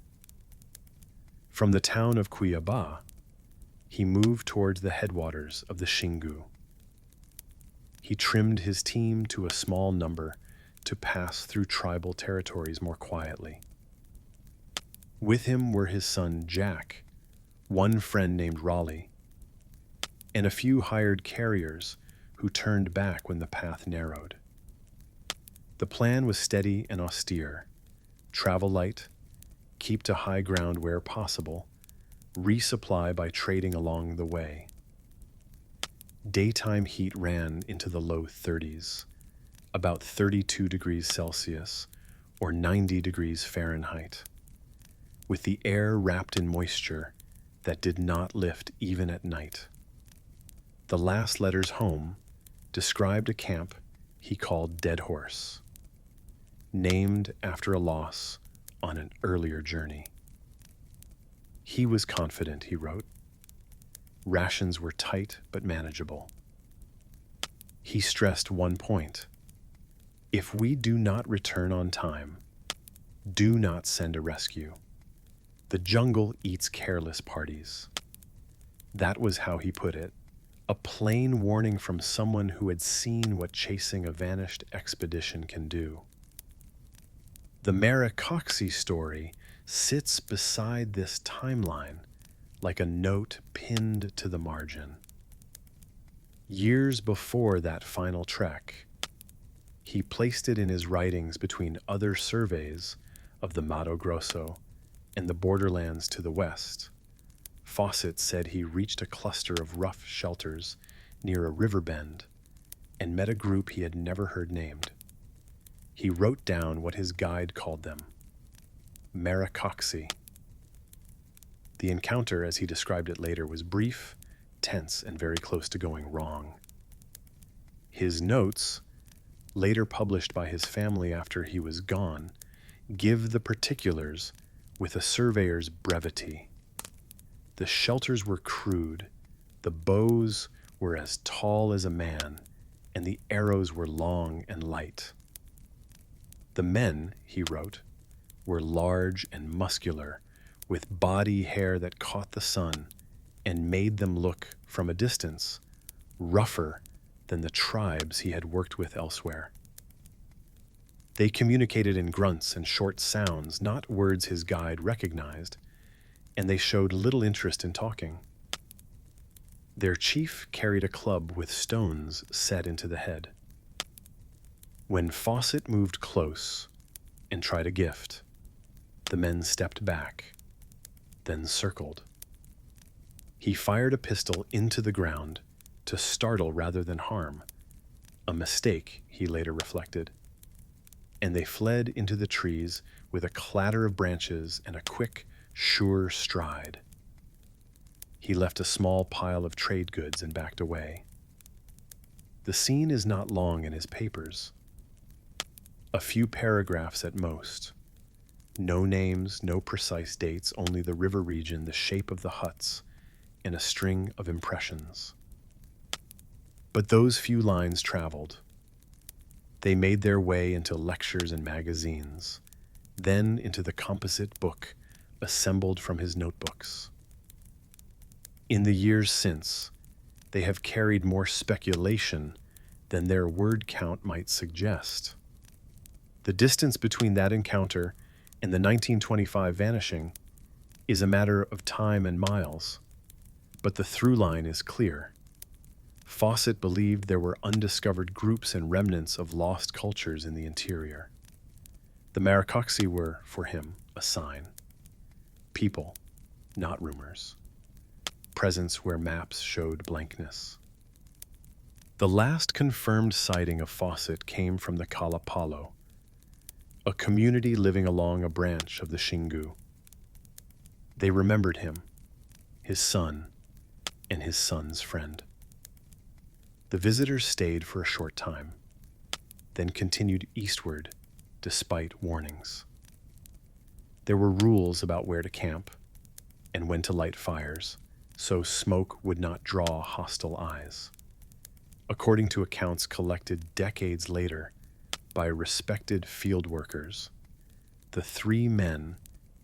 From the town of Cuiabá, he moved towards the headwaters of the Xingu. He trimmed his team to a small number to pass through tribal territories more quietly. With him were his son Jack, one friend named Raleigh, and a few hired carriers who turned back when the path narrowed. The plan was steady and austere. Travel light, keep to high ground where possible, resupply by trading along the way. Daytime heat ran into the low 30s, about 32 degrees Celsius or 90 degrees Fahrenheit, with the air wrapped in moisture that did not lift even at night. The last letters home described a camp he called Dead Horse, named after a loss on an earlier journey. He was confident, he wrote. Rations were tight but manageable. He stressed one point. If we do not return on time, do not send a rescue. The jungle eats careless parties. That was how he put it, a plain warning from someone who had seen what chasing a vanished expedition can do. The Maricoxy story sits beside this timeline like a note pinned to the margin. Years before that final trek, he placed it in his writings between other surveys of the Mato Grosso and the borderlands to the west. Fawcett said he reached a cluster of rough shelters near a river bend and met a group he had never heard named. He wrote down what his guide called them, Maricoxy. The encounter, as he described it later, was brief, tense, and very close to going wrong. His notes, later published by his family after he was gone, give the particulars with a surveyor's brevity. The shelters were crude, the bows were as tall as a man, and the arrows were long and light. The men, he wrote, were large and muscular, with body hair that caught the sun and made them look, from a distance, rougher than the tribes he had worked with elsewhere. They communicated in grunts and short sounds, not words his guide recognized, and they showed little interest in talking. Their chief carried a club with stones set into the head. When Fawcett moved close and tried a gift, the men stepped back, then circled. He fired a pistol into the ground to startle rather than harm, a mistake, he later reflected, and they fled into the trees with a clatter of branches and a quick, sure stride. He left a small pile of trade goods and backed away. The scene is not long in his papers. A few paragraphs at most. No names, no precise dates, only the river region, the shape of the huts, and a string of impressions. But those few lines traveled. They made their way into lectures and magazines, then into the composite book assembled from his notebooks. In the years since, they have carried more speculation than their word count might suggest. The distance between that encounter and the 1925 vanishing is a matter of time and miles, but the through line is clear. Fawcett believed there were undiscovered groups and remnants of lost cultures in the interior. The Maricoxy were, for him, a sign. People, not rumors. Presence where maps showed blankness. The last confirmed sighting of Fawcett came from the Kalapalo, a community living along a branch of the Xingu. They remembered him, his son, and his son's friend. The visitors stayed for a short time, then continued eastward despite warnings. There were rules about where to camp and when to light fires, so smoke would not draw hostile eyes. According to accounts collected decades later by respected field workers, the three men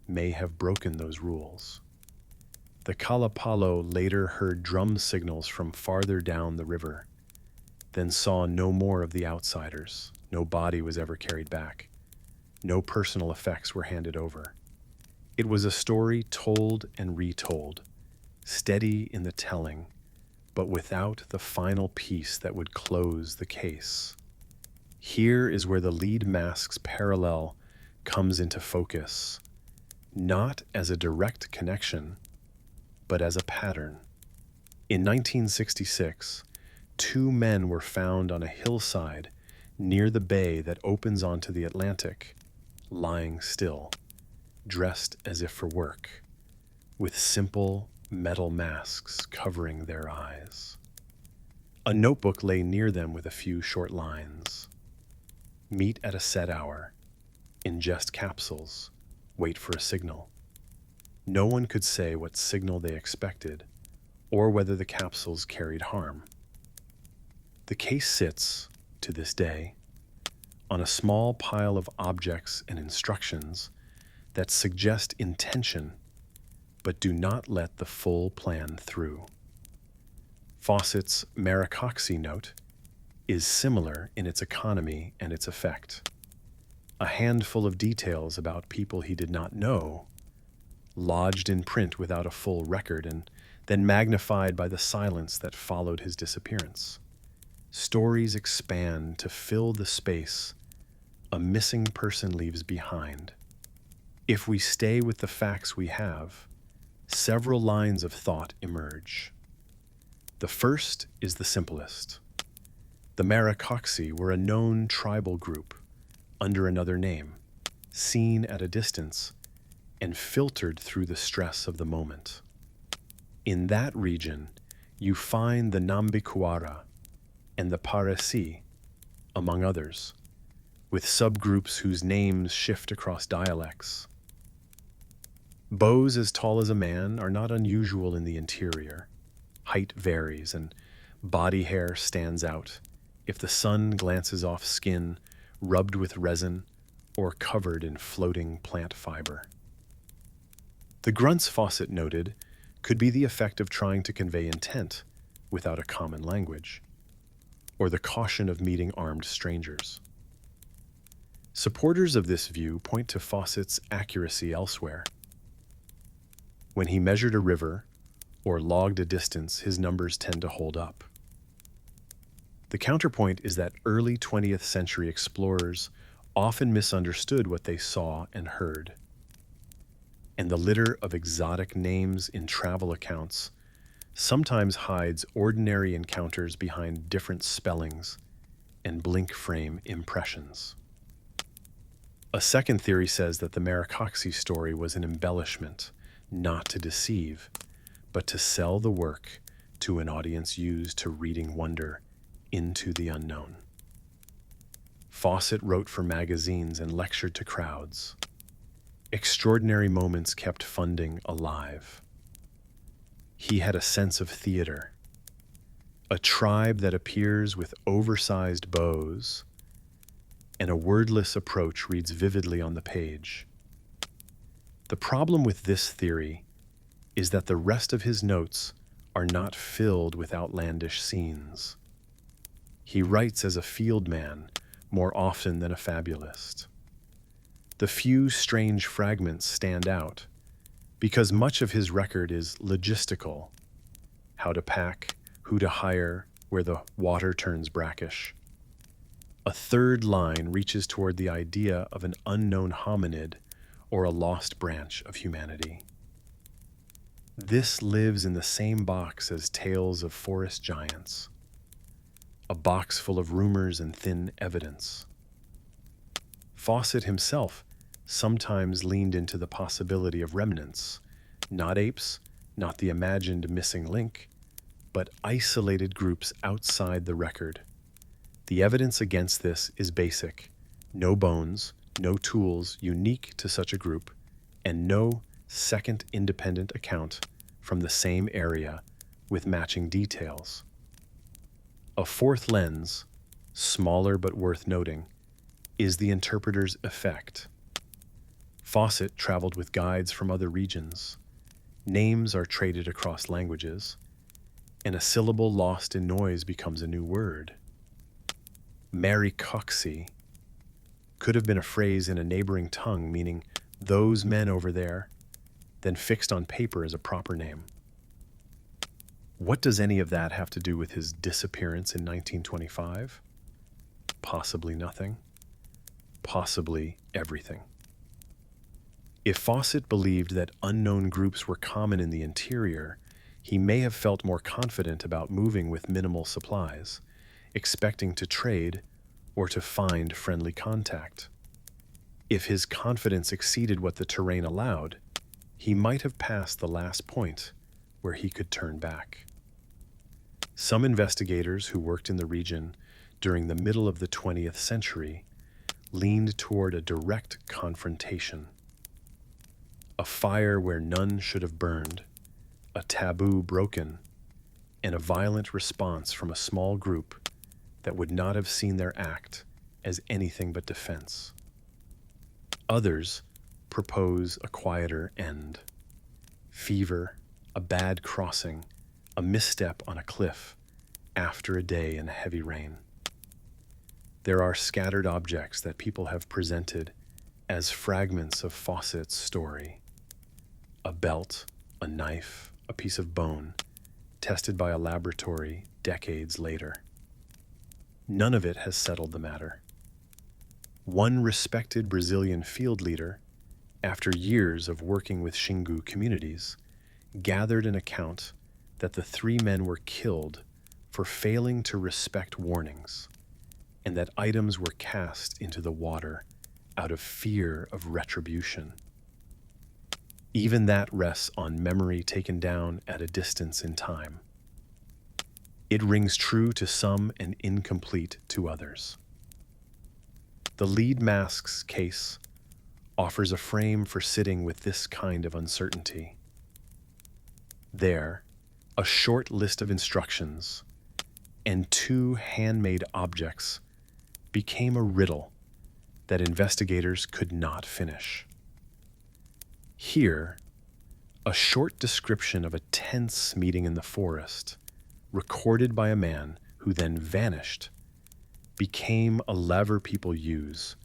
may have broken those rules. The Kalapalo later heard drum signals from farther down the river, then saw no more of the outsiders. No body was ever carried back. No personal effects were handed over. It was a story told and retold, steady in the telling, but without the final piece that would close the case. Here is where the lead mask's parallel comes into focus, not as a direct connection, but as a pattern. In 1966, two men were found on a hillside near the bay that opens onto the Atlantic, lying still, dressed as if for work, with simple metal masks covering their eyes. A notebook lay near them with a few short lines. Meet at a set hour, ingest capsules, wait for a signal. No one could say what signal they expected or whether the capsules carried harm. The case sits, to this day, on a small pile of objects and instructions that suggest intention but do not let the full plan through. Fawcett's Maricoxy note is similar in its economy and its effect. A handful of details about people he did not know, lodged in print without a full record and then magnified by the silence that followed his disappearance. Stories expand to fill the space a missing person leaves behind. If we stay with the facts we have, several lines of thought emerge. The first is the simplest. The Maricoxy were a known tribal group under another name, seen at a distance and filtered through the stress of the moment. In that region, you find the Nambikuara and the Paresi, among others, with subgroups whose names shift across dialects. Bows as tall as a man are not unusual in the interior. Height varies and body hair stands out if the sun glances off skin rubbed with resin or covered in floating plant fiber. The grunts Fawcett noted could be the effect of trying to convey intent without a common language, or the caution of meeting armed strangers. Supporters of this view point to Fawcett's accuracy elsewhere. When he measured a river or logged a distance, his numbers tend to hold up. The counterpoint is that early 20th century explorers often misunderstood what they saw and heard. And the litter of exotic names in travel accounts sometimes hides ordinary encounters behind different spellings and blink frame impressions. A second theory says that the Maricoxy story was an embellishment, not to deceive, but to sell the work to an audience used to reading wonder into the unknown. Fawcett wrote for magazines and lectured to crowds. Extraordinary moments kept funding alive. He had a sense of theater, a tribe that appears with oversized bows, and a wordless approach reads vividly on the page. The problem with this theory is that the rest of his notes are not filled with outlandish scenes. He writes as a field man more often than a fabulist. The few strange fragments stand out because much of his record is logistical: how to pack, who to hire, where the water turns brackish. A third line reaches toward the idea of an unknown hominid or a lost branch of humanity. This lives in the same box as tales of forest giants, a box full of rumors and thin evidence. Fawcett himself sometimes leaned into the possibility of remnants, not apes, not the imagined missing link, but isolated groups outside the record. The evidence against this is basic: no bones, no tools unique to such a group, and no second independent account from the same area with matching details. A fourth lens, smaller but worth noting, is the interpreter's effect. Fawcett traveled with guides from other regions. Names are traded across languages, and a syllable lost in noise becomes a new word. Mary Coxey could have been a phrase in a neighboring tongue meaning "those men over there," then fixed on paper as a proper name. What does any of that have to do with his disappearance in 1925? Possibly nothing. Possibly everything. If Fawcett believed that unknown groups were common in the interior, he may have felt more confident about moving with minimal supplies, expecting to trade or to find friendly contact. If his confidence exceeded what the terrain allowed, he might have passed the last point where he could turn back. Some investigators who worked in the region during the middle of the 20th century leaned toward a direct confrontation. A fire where none should have burned, a taboo broken, and a violent response from a small group that would not have seen their act as anything but defense. Others propose a quieter end. Fever, a bad crossing, a misstep on a cliff after a day in heavy rain. There are scattered objects that people have presented as fragments of Fawcett's story. A belt, a knife, a piece of bone, tested by a laboratory decades later. None of it has settled the matter. One respected Brazilian field leader, after years of working with Xingu communities, gathered an account that the three men were killed for failing to respect warnings, and that items were cast into the water out of fear of retribution. Even that rests on memory taken down at a distance in time. It rings true to some and incomplete to others. The lead mask's case offers a frame for sitting with this kind of uncertainty. There, a short list of instructions and two handmade objects became a riddle that investigators could not finish. Here, a short description of a tense meeting in the forest, recorded by a man who then vanished, became a lever people use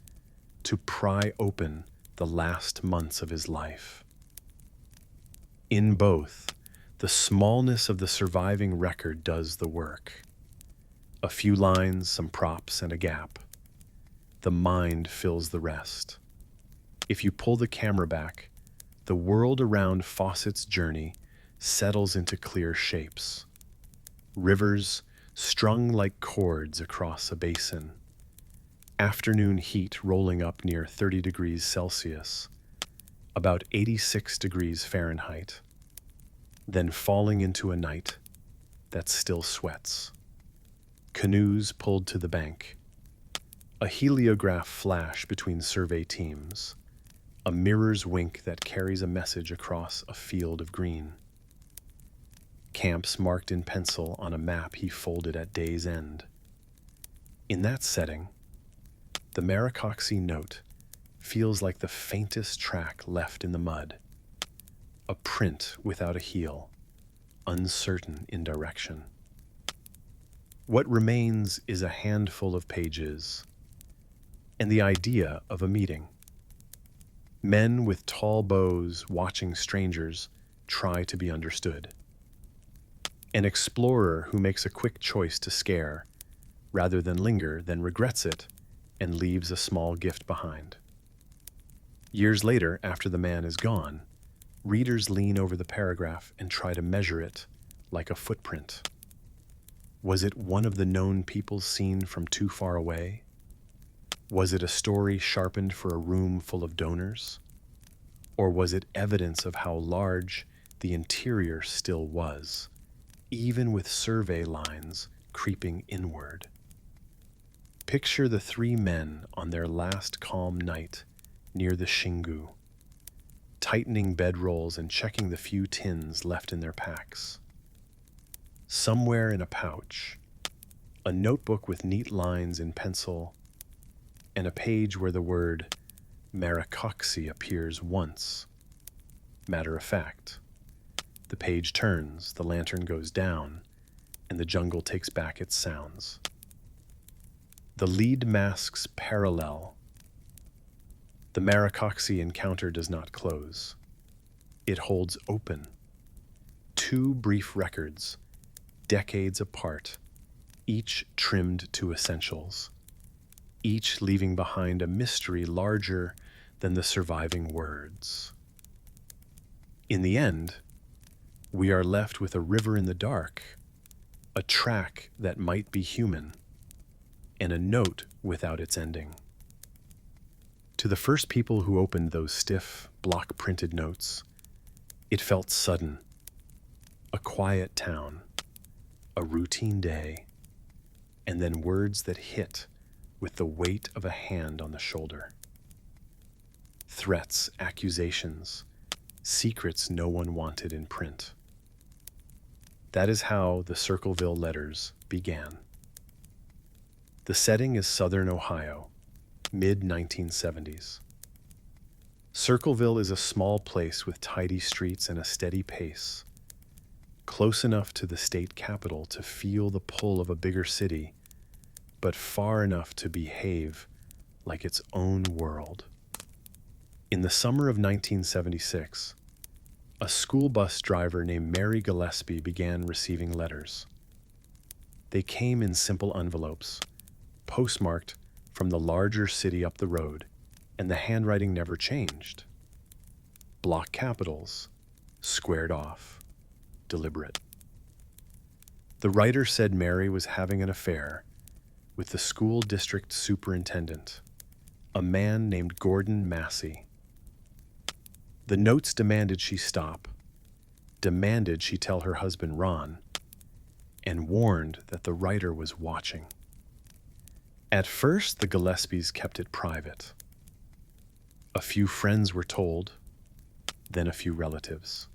to pry open the last months of his life. In both, the smallness of the surviving record does the work. A few lines, some props, and a gap. The mind fills the rest. If you pull the camera back, the world around Fawcett's journey settles into clear shapes. Rivers strung like cords across a basin. Afternoon heat rolling up near 30 degrees Celsius, about 86 degrees Fahrenheit, then falling into a night that still sweats. Canoes pulled to the bank. A heliograph flash between survey teams. A mirror's wink that carries a message across a field of green. Camps marked in pencil on a map he folded at day's end. In that setting, the Maricoxy note feels like the faintest track left in the mud. A print without a heel, uncertain in direction. What remains is a handful of pages and the idea of a meeting. Men with tall bows watching strangers try to be understood. An explorer who makes a quick choice to scare, rather than linger, then regrets it and leaves a small gift behind. Years later, after the man is gone, Readers lean over the paragraph and try to measure it like a footprint. Was it one of the known people seen from too far away? Was it a story sharpened for a room full of donors? Or was it evidence of how large the interior still was, even with survey lines creeping inward? Picture the three men on their last calm night near the Xingu, tightening bedrolls and checking the few tins left in their packs. Somewhere in a pouch, a notebook with neat lines in pencil, and a page where the word Maricoxy appears once. Matter of fact, the page turns, the lantern goes down, and the jungle takes back its sounds. The lead masks parallel. The Maricoxy encounter does not close. It holds open. Two brief records, decades apart, each trimmed to essentials, each leaving behind a mystery larger than the surviving words. In the end, we are left with a river in the dark, a track that might be human, and a note without its ending. To the first people who opened those stiff, block-printed notes, it felt sudden. A quiet town, a routine day, and then words that hit with the weight of a hand on the shoulder. Threats, accusations, secrets no one wanted in print. That is how the Circleville letters began. The setting is southern Ohio, mid-1970s. Circleville is a small place with tidy streets and a steady pace, close enough to the state capital to feel the pull of a bigger city, but far enough to behave like its own world. In the summer of 1976, a school bus driver named Mary Gillespie began receiving letters. They came in simple envelopes, postmarked from the larger city up the road, and the handwriting never changed. Block capitals, squared off, deliberate. The writer said Mary was having an affair with the school district superintendent, a man named Gordon Massey. The notes demanded she stop, demanded she tell her husband Ron, and warned that the writer was watching. At first, the Gillespies kept it private. A few friends were told, then a few relatives.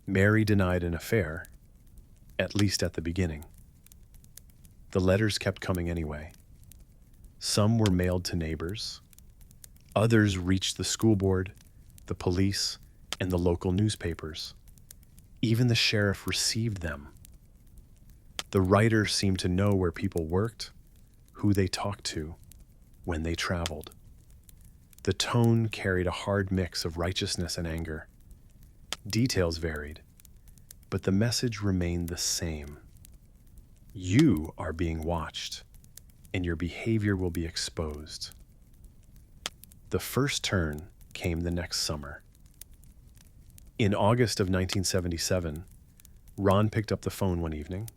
Mary denied an affair, at least at the beginning. The letters kept coming anyway. Some were mailed to neighbors. Others reached the school board, the police, and the local newspapers. Even the sheriff received them. The writer seemed to know where people worked, who they talked to, when they traveled. The tone carried a hard mix of righteousness and anger. Details varied, but the message remained the same. You are being watched, and your behavior will be exposed. The first turn came the next summer. In August of 1977, Ron picked up the phone one evening.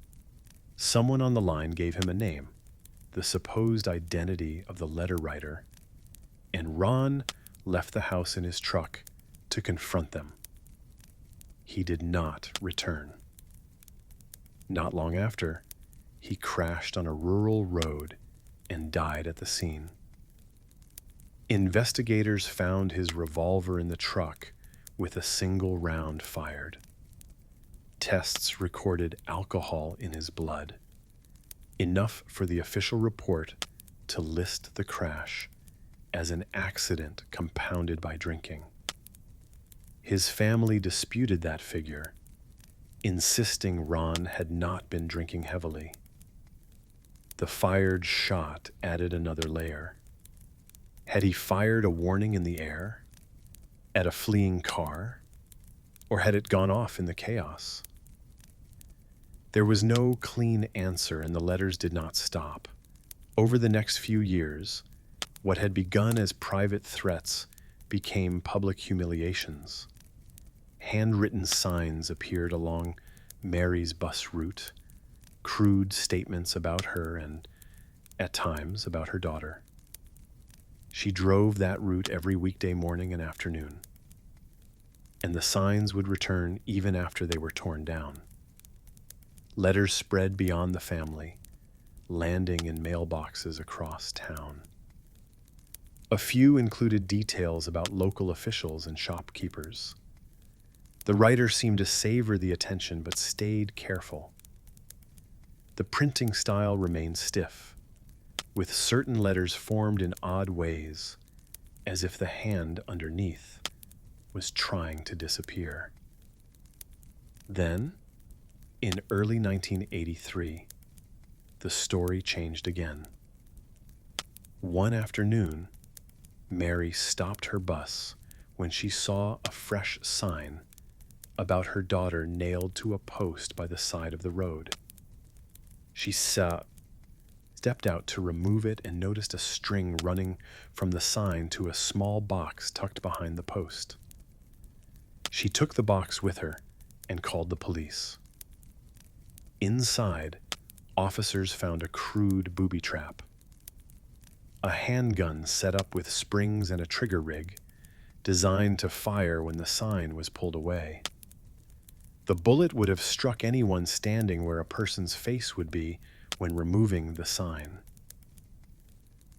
Someone on the line gave him a name, the supposed identity of the letter writer, and Ron left the house in his truck to confront them. He did not return. Not long after, he crashed on a rural road and died at the scene. Investigators found his revolver in the truck with a single round fired. Tests recorded alcohol in his blood, enough for the official report to list the crash as an accident compounded by drinking. His family disputed that figure, insisting Ron had not been drinking heavily. The fired shot added another layer. Had he fired a warning in the air, at a fleeing car, or had it gone off in the chaos? There was no clean answer, and the letters did not stop. Over the next few years, what had begun as private threats became public humiliations. Handwritten signs appeared along Mary's bus route, crude statements about her and, at times, about her daughter. She drove that route every weekday morning and afternoon, and the signs would return even after they were torn down. Letters spread beyond the family, landing in mailboxes across town. A few included details about local officials and shopkeepers. The writer seemed to savor the attention but stayed careful. The printing style remained stiff, with certain letters formed in odd ways, as if the hand underneath was trying to disappear. Then, in early 1983, the story changed again. One afternoon, Mary stopped her bus when she saw a fresh sign about her daughter nailed to a post by the side of the road. She stepped out to remove it and noticed a string running from the sign to a small box tucked behind the post. She took the box with her and called the police. Inside, officers found a crude booby trap. A handgun set up with springs and a trigger rig, designed to fire when the sign was pulled away. The bullet would have struck anyone standing where a person's face would be when removing the sign.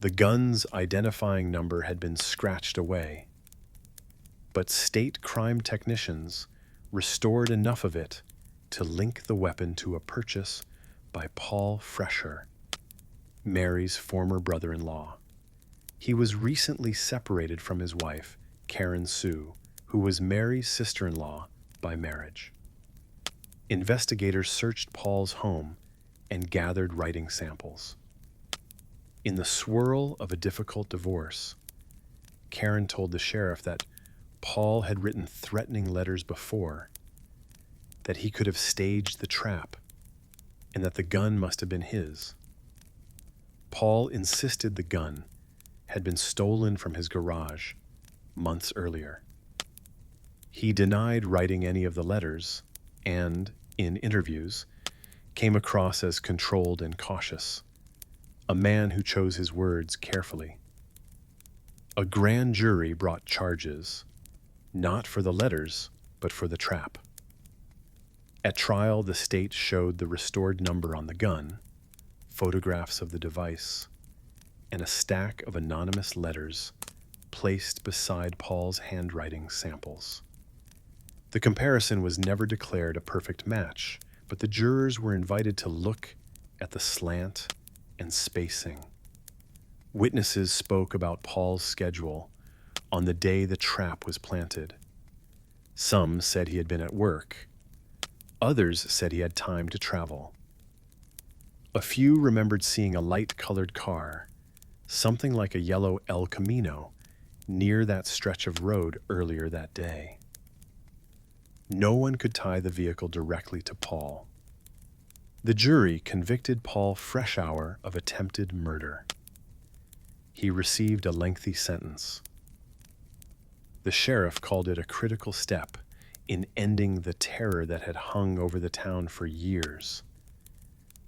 The gun's identifying number had been scratched away, but state crime technicians restored enough of it to link the weapon to a purchase by Paul Fresher, Mary's former brother-in-law. He was recently separated from his wife, Karen Sue, who was Mary's sister-in-law by marriage. Investigators searched Paul's home and gathered writing samples. In the swirl of a difficult divorce, Karen told the sheriff that Paul had written threatening letters before, that he could have staged the trap, and that the gun must have been his. Paul insisted the gun had been stolen from his garage months earlier. He denied writing any of the letters and, in interviews, came across as controlled and cautious, a man who chose his words carefully. A grand jury brought charges, not for the letters, but for the trap. At trial, the state showed the restored number on the gun, photographs of the device, and a stack of anonymous letters placed beside Paul's handwriting samples. The comparison was never declared a perfect match, but the jurors were invited to look at the slant and spacing. Witnesses spoke about Paul's schedule on the day the trap was planted. Some said he had been at work. Others said he had time to travel. A few remembered seeing a light-colored car, something like a yellow El Camino, near that stretch of road earlier that day. No one could tie the vehicle directly to Paul. The jury convicted Paul Freshour of attempted murder. He received a lengthy sentence. The sheriff called it a critical step in ending the terror that had hung over the town for years.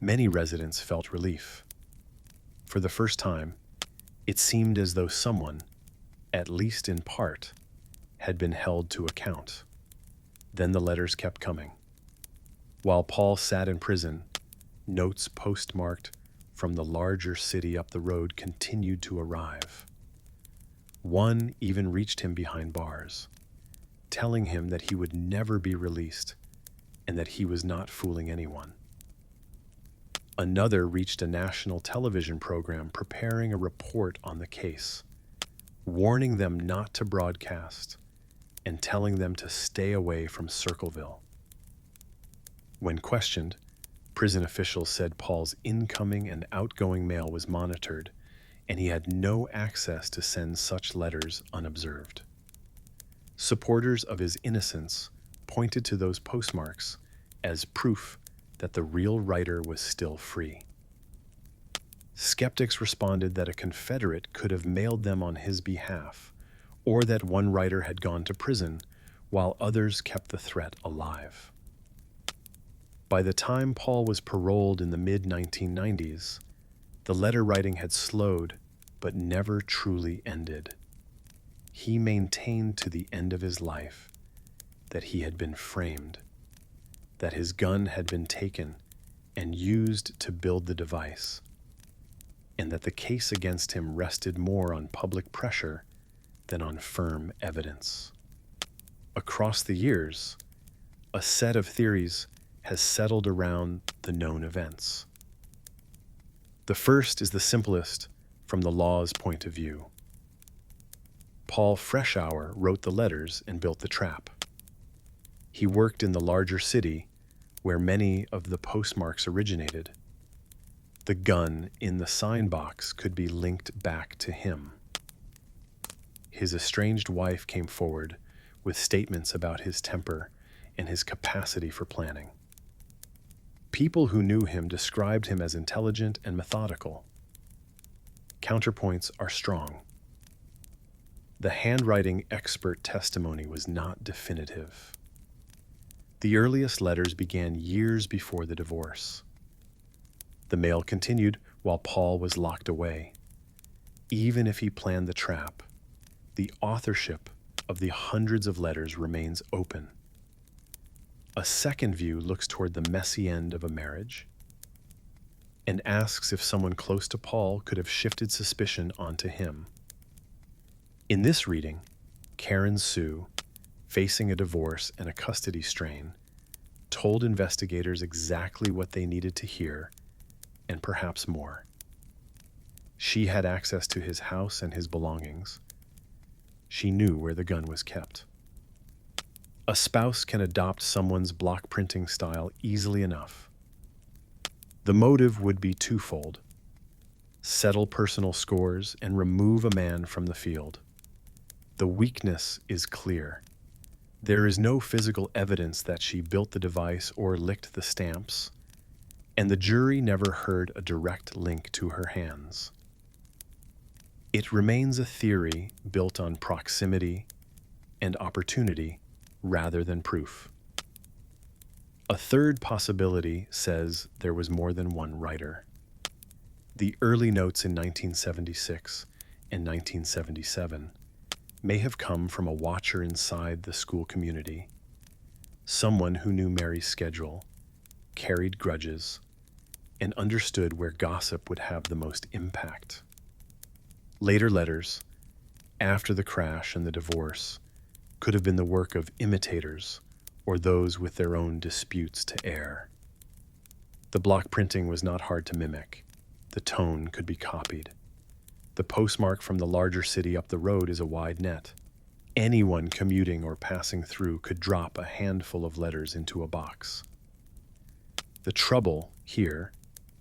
Many residents felt relief. For the first time, it seemed as though someone, at least in part, had been held to account. Then the letters kept coming. While Paul sat in prison, notes postmarked from the larger city up the road continued to arrive. One even reached him behind bars, telling him that he would never be released and that he was not fooling anyone. Another reached a national television program preparing a report on the case, warning them not to broadcast and telling them to stay away from Circleville. When questioned, prison officials said Paul's incoming and outgoing mail was monitored, and he had no access to send such letters unobserved. Supporters of his innocence pointed to those postmarks as proof that the real writer was still free. Skeptics responded that a Confederate could have mailed them on his behalf, or that one writer had gone to prison while others kept the threat alive. By the time Paul was paroled in the mid-1990s, the letter writing had slowed but never truly ended. He maintained to the end of his life that he had been framed, that his gun had been taken and used to build the device, and that the case against him rested more on public pressure than on firm evidence. Across the years, a set of theories has settled around the known events. The first is the simplest from the law's point of view. Paul Freshour wrote the letters and built the trap. He worked in the larger city where many of the postmarks originated. The gun in the sign box could be linked back to him. His estranged wife came forward with statements about his temper and his capacity for planning. People who knew him described him as intelligent and methodical. Counterpoints are strong. The handwriting expert testimony was not definitive. The earliest letters began years before the divorce. The mail continued while Paul was locked away. Even if he planned the trap, the authorship of the hundreds of letters remains open. A second view looks toward the messy end of a marriage and asks if someone close to Paul could have shifted suspicion onto him. In this reading, Karen Sue, facing a divorce and a custody strain, told investigators exactly what they needed to hear, and perhaps more. She had access to his house and his belongings. She knew where the gun was kept. A spouse can adopt someone's block printing style easily enough. The motive would be twofold: settle personal scores and remove a man from the field. The weakness is clear. There is no physical evidence that she built the device or licked the stamps, and the jury never heard a direct link to her hands. It remains a theory built on proximity and opportunity rather than proof. A third possibility says there was more than one writer. The early notes in 1976 and 1977 may have come from a watcher inside the school community, someone who knew Mary's schedule, carried grudges, and understood where gossip would have the most impact. Later letters, after the crash and the divorce, could have been the work of imitators or those with their own disputes to air. The block printing was not hard to mimic. The tone could be copied. The postmark from the larger city up the road is a wide net. Anyone commuting or passing through could drop a handful of letters into a box. The trouble here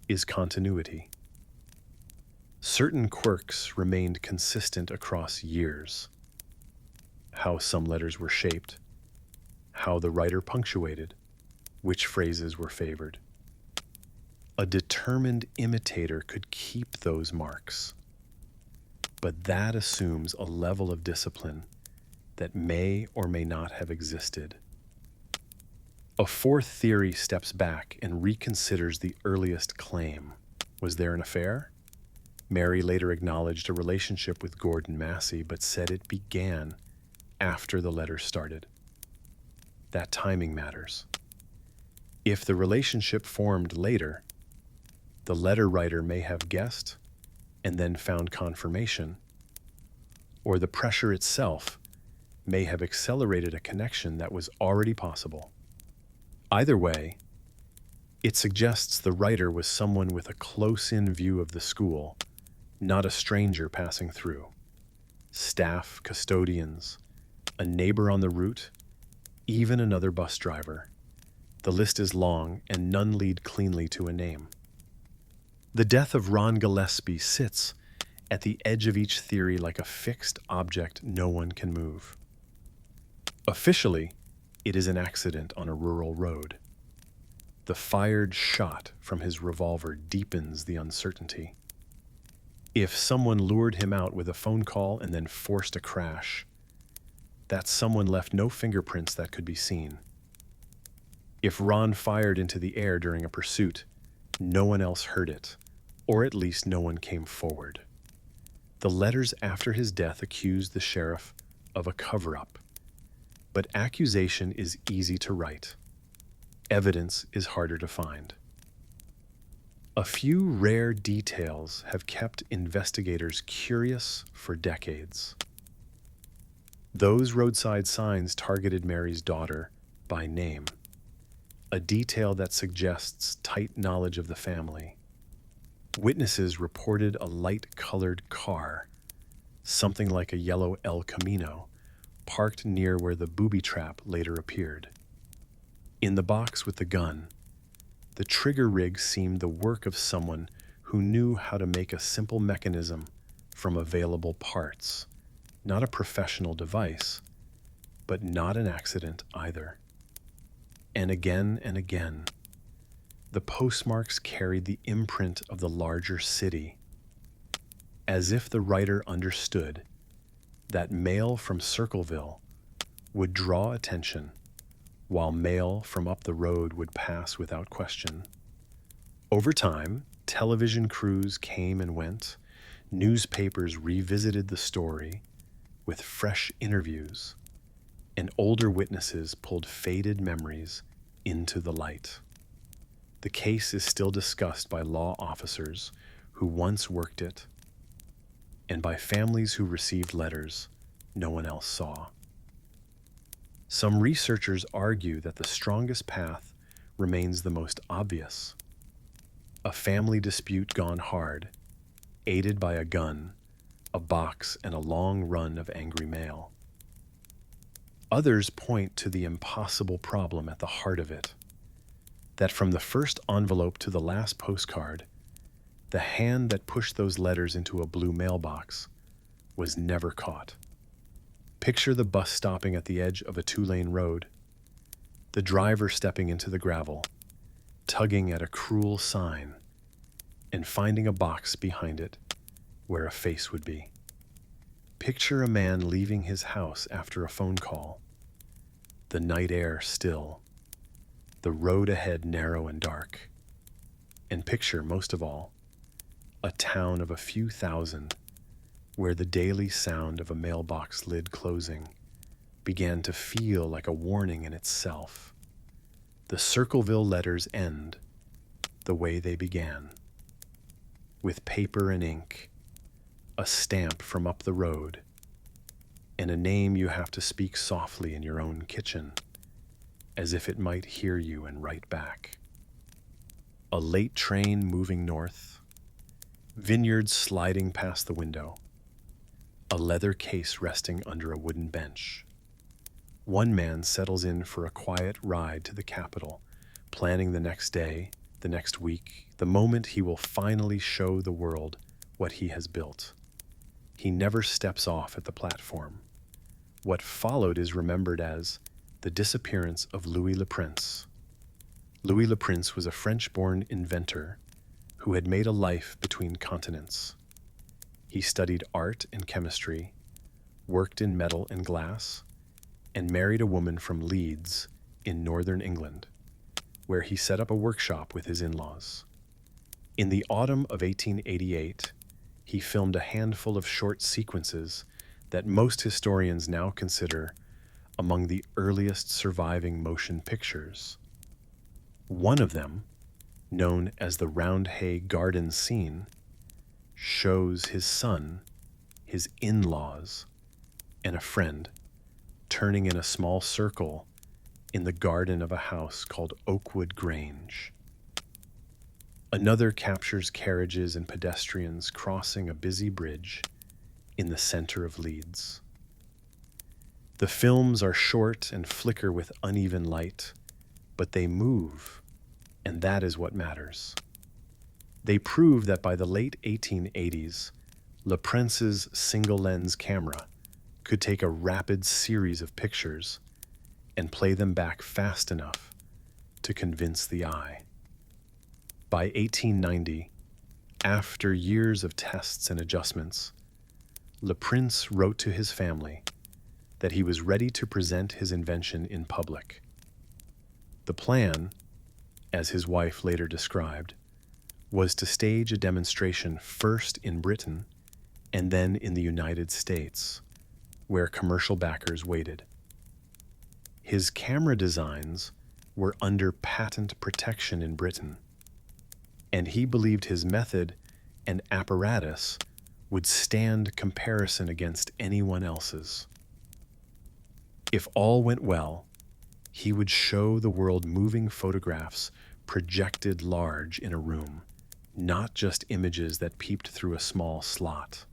is continuity. Certain quirks remained consistent across years. How some letters were shaped, how the writer punctuated, which phrases were favored. A determined imitator could keep those marks, but that assumes a level of discipline that may or may not have existed. A fourth theory steps back and reconsiders the earliest claim. Was there an affair? Mary later acknowledged a relationship with Gordon Massey, but said it began after the letter started. That timing matters. If the relationship formed later, the letter writer may have guessed and then found confirmation, or the pressure itself may have accelerated a connection that was already possible. Either way, it suggests the writer was someone with a close-in view of the school, not a stranger passing through. Staff, custodians, a neighbor on the route, even another bus driver. The list is long, and none lead cleanly to a name. The death of Ron Gillespie sits at the edge of each theory like a fixed object no one can move. Officially, it is an accident on a rural road. The fired shot from his revolver deepens the uncertainty. If someone lured him out with a phone call and then forced a crash, that someone left no fingerprints that could be seen. If Ron fired into the air during a pursuit, no one else heard it, or at least no one came forward. The letters after his death accused the sheriff of a cover-up. But accusation is easy to write. Evidence is harder to find. A few rare details have kept investigators curious for decades. Those roadside signs targeted Mary's daughter by name, a detail that suggests tight knowledge of the family. Witnesses reported a light-colored car, something like a yellow El Camino, parked near where the booby trap later appeared. In the box with the gun, the trigger rig seemed the work of someone who knew how to make a simple mechanism from available parts. Not a professional device, but not an accident either. And again, the postmarks carried the imprint of the larger city, as if the writer understood that mail from Circleville would draw attention, while mail from up the road would pass without question. Over time, television crews came and went, newspapers revisited the story with fresh interviews, and older witnesses pulled faded memories into the light. The case is still discussed by law officers who once worked it, and by families who received letters no one else saw. Some researchers argue that the strongest path remains the most obvious. A family dispute gone hard, aided by a gun, a box, and a long run of angry mail. Others point to the impossible problem at the heart of it, that from the first envelope to the last postcard, the hand that pushed those letters into a blue mailbox was never caught. Picture the bus stopping at the edge of a two-lane road, the driver stepping into the gravel, tugging at a cruel sign, and finding a box behind it where a face would be. Picture a man leaving his house after a phone call, the night air still, the road ahead narrow and dark. And picture, most of all, a town of a few thousand where the daily sound of a mailbox lid closing began to feel like a warning in itself. The Circleville letters end the way they began, with paper and ink, a stamp from up the road, and a name you have to speak softly in your own kitchen, as if it might hear you and write back. A late train moving north, vineyards sliding past the window, a leather case resting under a wooden bench. One man settles in for a quiet ride to the capital, planning the next day, the next week, the moment he will finally show the world what he has built. He never steps off at the platform. What followed is remembered as the disappearance of Louis Le Prince. Louis Le Prince was a French-born inventor who had made a life between continents. He studied art and chemistry, worked in metal and glass, and married a woman from Leeds in northern England, where he set up a workshop with his in-laws. In the autumn of 1888, he filmed a handful of short sequences that most historians now consider among the earliest surviving motion pictures. One of them, known as the Roundhay Garden scene, shows his son, his in-laws, and a friend turning in a small circle in the garden of a house called Oakwood Grange. Another captures carriages and pedestrians crossing a busy bridge in the center of Leeds. The films are short and flicker with uneven light, but they move, and that is what matters. They prove that by the late 1880s, Le Prince's single-lens camera could take a rapid series of pictures and play them back fast enough to convince the eye. By 1890, after years of tests and adjustments, Le Prince wrote to his family that he was ready to present his invention in public. The plan, as his wife later described, was to stage a demonstration first in Britain and then in the United States, where commercial backers waited. His camera designs were under patent protection in Britain, and he believed his method and apparatus would stand comparison against anyone else's. If all went well, he would show the world moving photographs projected large in a room, not just images that peeped through a small slot.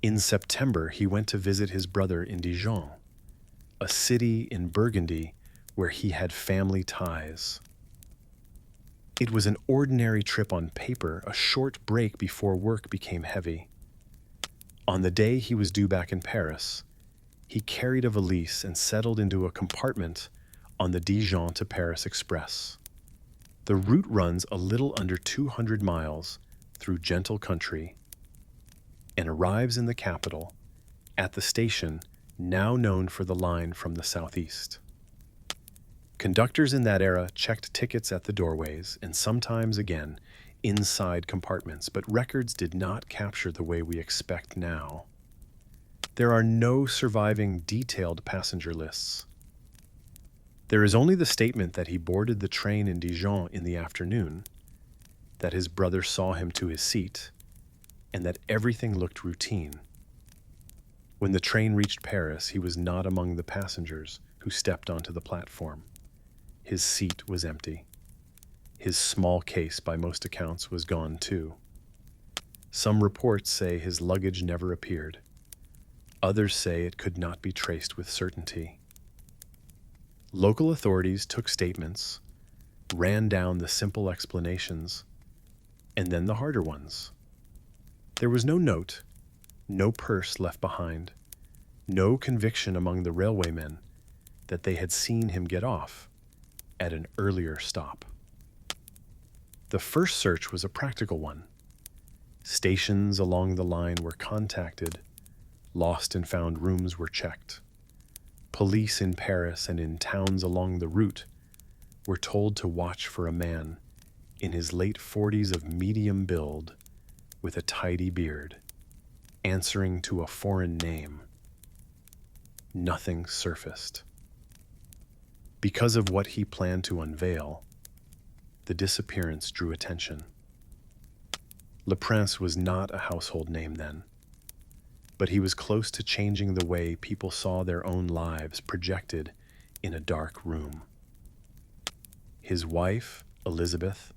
In September, he went to visit his brother in Dijon, a city in Burgundy where he had family ties. It was an ordinary trip on paper, a short break before work became heavy. On the day he was due back in Paris, he carried a valise and settled into a compartment on the Dijon to Paris Express. The route runs a little under 200 miles through gentle country and arrives in the capital at the station now known for the line from the southeast. Conductors in that era checked tickets at the doorways and sometimes, again, inside compartments, but records did not capture the way we expect now. There are no surviving detailed passenger lists. There is only the statement that he boarded the train in Dijon in the afternoon, that his brother saw him to his seat, and that everything looked routine. When the train reached Paris, he was not among the passengers who stepped onto the platform. His seat was empty. His small case, by most accounts, was gone too. Some reports say his luggage never appeared. Others say it could not be traced with certainty. Local authorities took statements, ran down the simple explanations, and then the harder ones. There was no note, no purse left behind, no conviction among the railwaymen that they had seen him get off at an earlier stop. The first search was a practical one. Stations along the line were contacted, lost and found rooms were checked. Police in Paris and in towns along the route were told to watch for a man in his late 40s of medium build with a tidy beard, answering to a foreign name. Nothing surfaced. Because of what he planned to unveil, the disappearance drew attention. Le Prince was not a household name then, but he was close to changing the way people saw their own lives projected in a dark room. His wife, Elizabeth,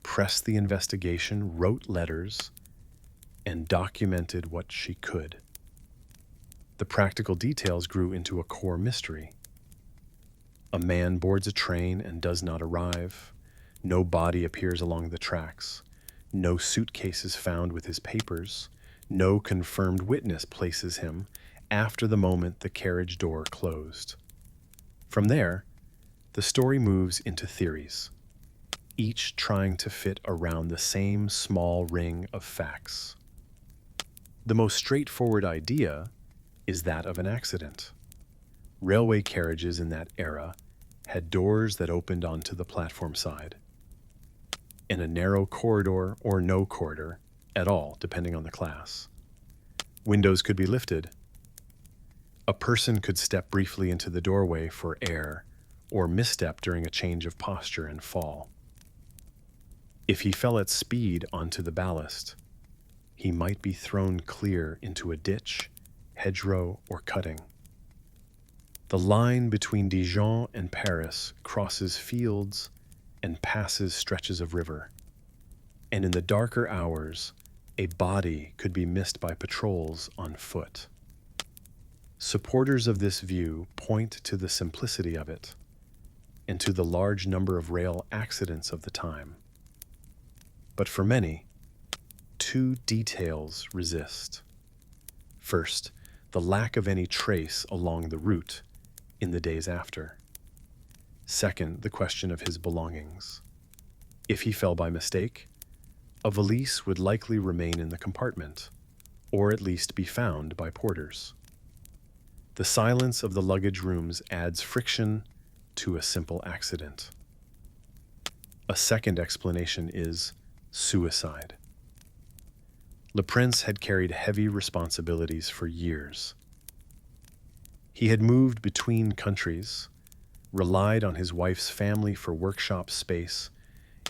pressed the investigation, wrote letters, and documented what she could. The practical details grew into a core mystery. A man boards a train and does not arrive. No body appears along the tracks. No suitcase is found with his papers. No confirmed witness places him after the moment the carriage door closed. From there, the story moves into theories, each trying to fit around the same small ring of facts. The most straightforward idea is that of an accident. Railway carriages in that era had doors that opened onto the platform side. In a narrow corridor or no corridor at all, depending on the class, windows could be lifted. A person could step briefly into the doorway for air or misstep during a change of posture and fall. If he fell at speed onto the ballast, he might be thrown clear into a ditch, hedgerow, or cutting. The line between Dijon and Paris crosses fields and passes stretches of river, and in the darker hours, a body could be missed by patrols on foot. Supporters of this view point to the simplicity of it and to the large number of rail accidents of the time. But for many, two details resist. First, the lack of any trace along the route in the days after. Second, the question of his belongings. If he fell by mistake, a valise would likely remain in the compartment, or at least be found by porters. The silence of the luggage rooms adds friction to a simple accident. A second explanation is suicide. Le Prince had carried heavy responsibilities for years. He had moved between countries, relied on his wife's family for workshop space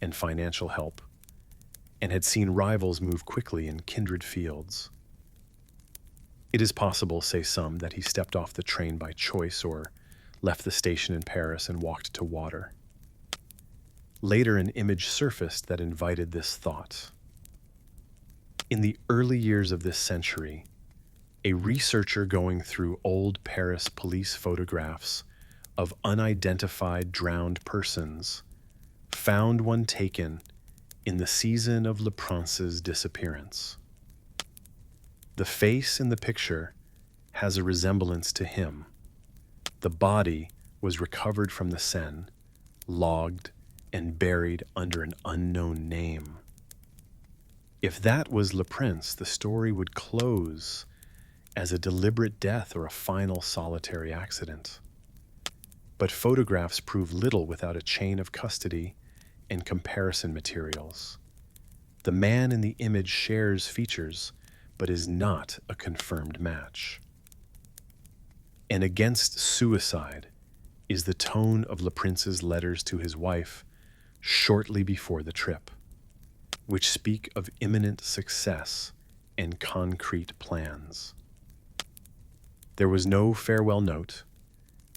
and financial help, and had seen rivals move quickly in kindred fields. It is possible, say some, that he stepped off the train by choice or left the station in Paris and walked to water. Later, an image surfaced that invited this thought. In the early years of this century, a researcher going through old Paris police photographs of unidentified drowned persons found one taken in the season of Le Prince's disappearance. The face in the picture has a resemblance to him. The body was recovered from the Seine, logged, and buried under an unknown name. If that was Le Prince, the story would close as a deliberate death or a final solitary accident. But photographs prove little without a chain of custody and comparison materials. The man in the image shares features, but is not a confirmed match. And against suicide is the tone of Le Prince's letters to his wife shortly before the trip, which speak of imminent success and concrete plans. There was no farewell note,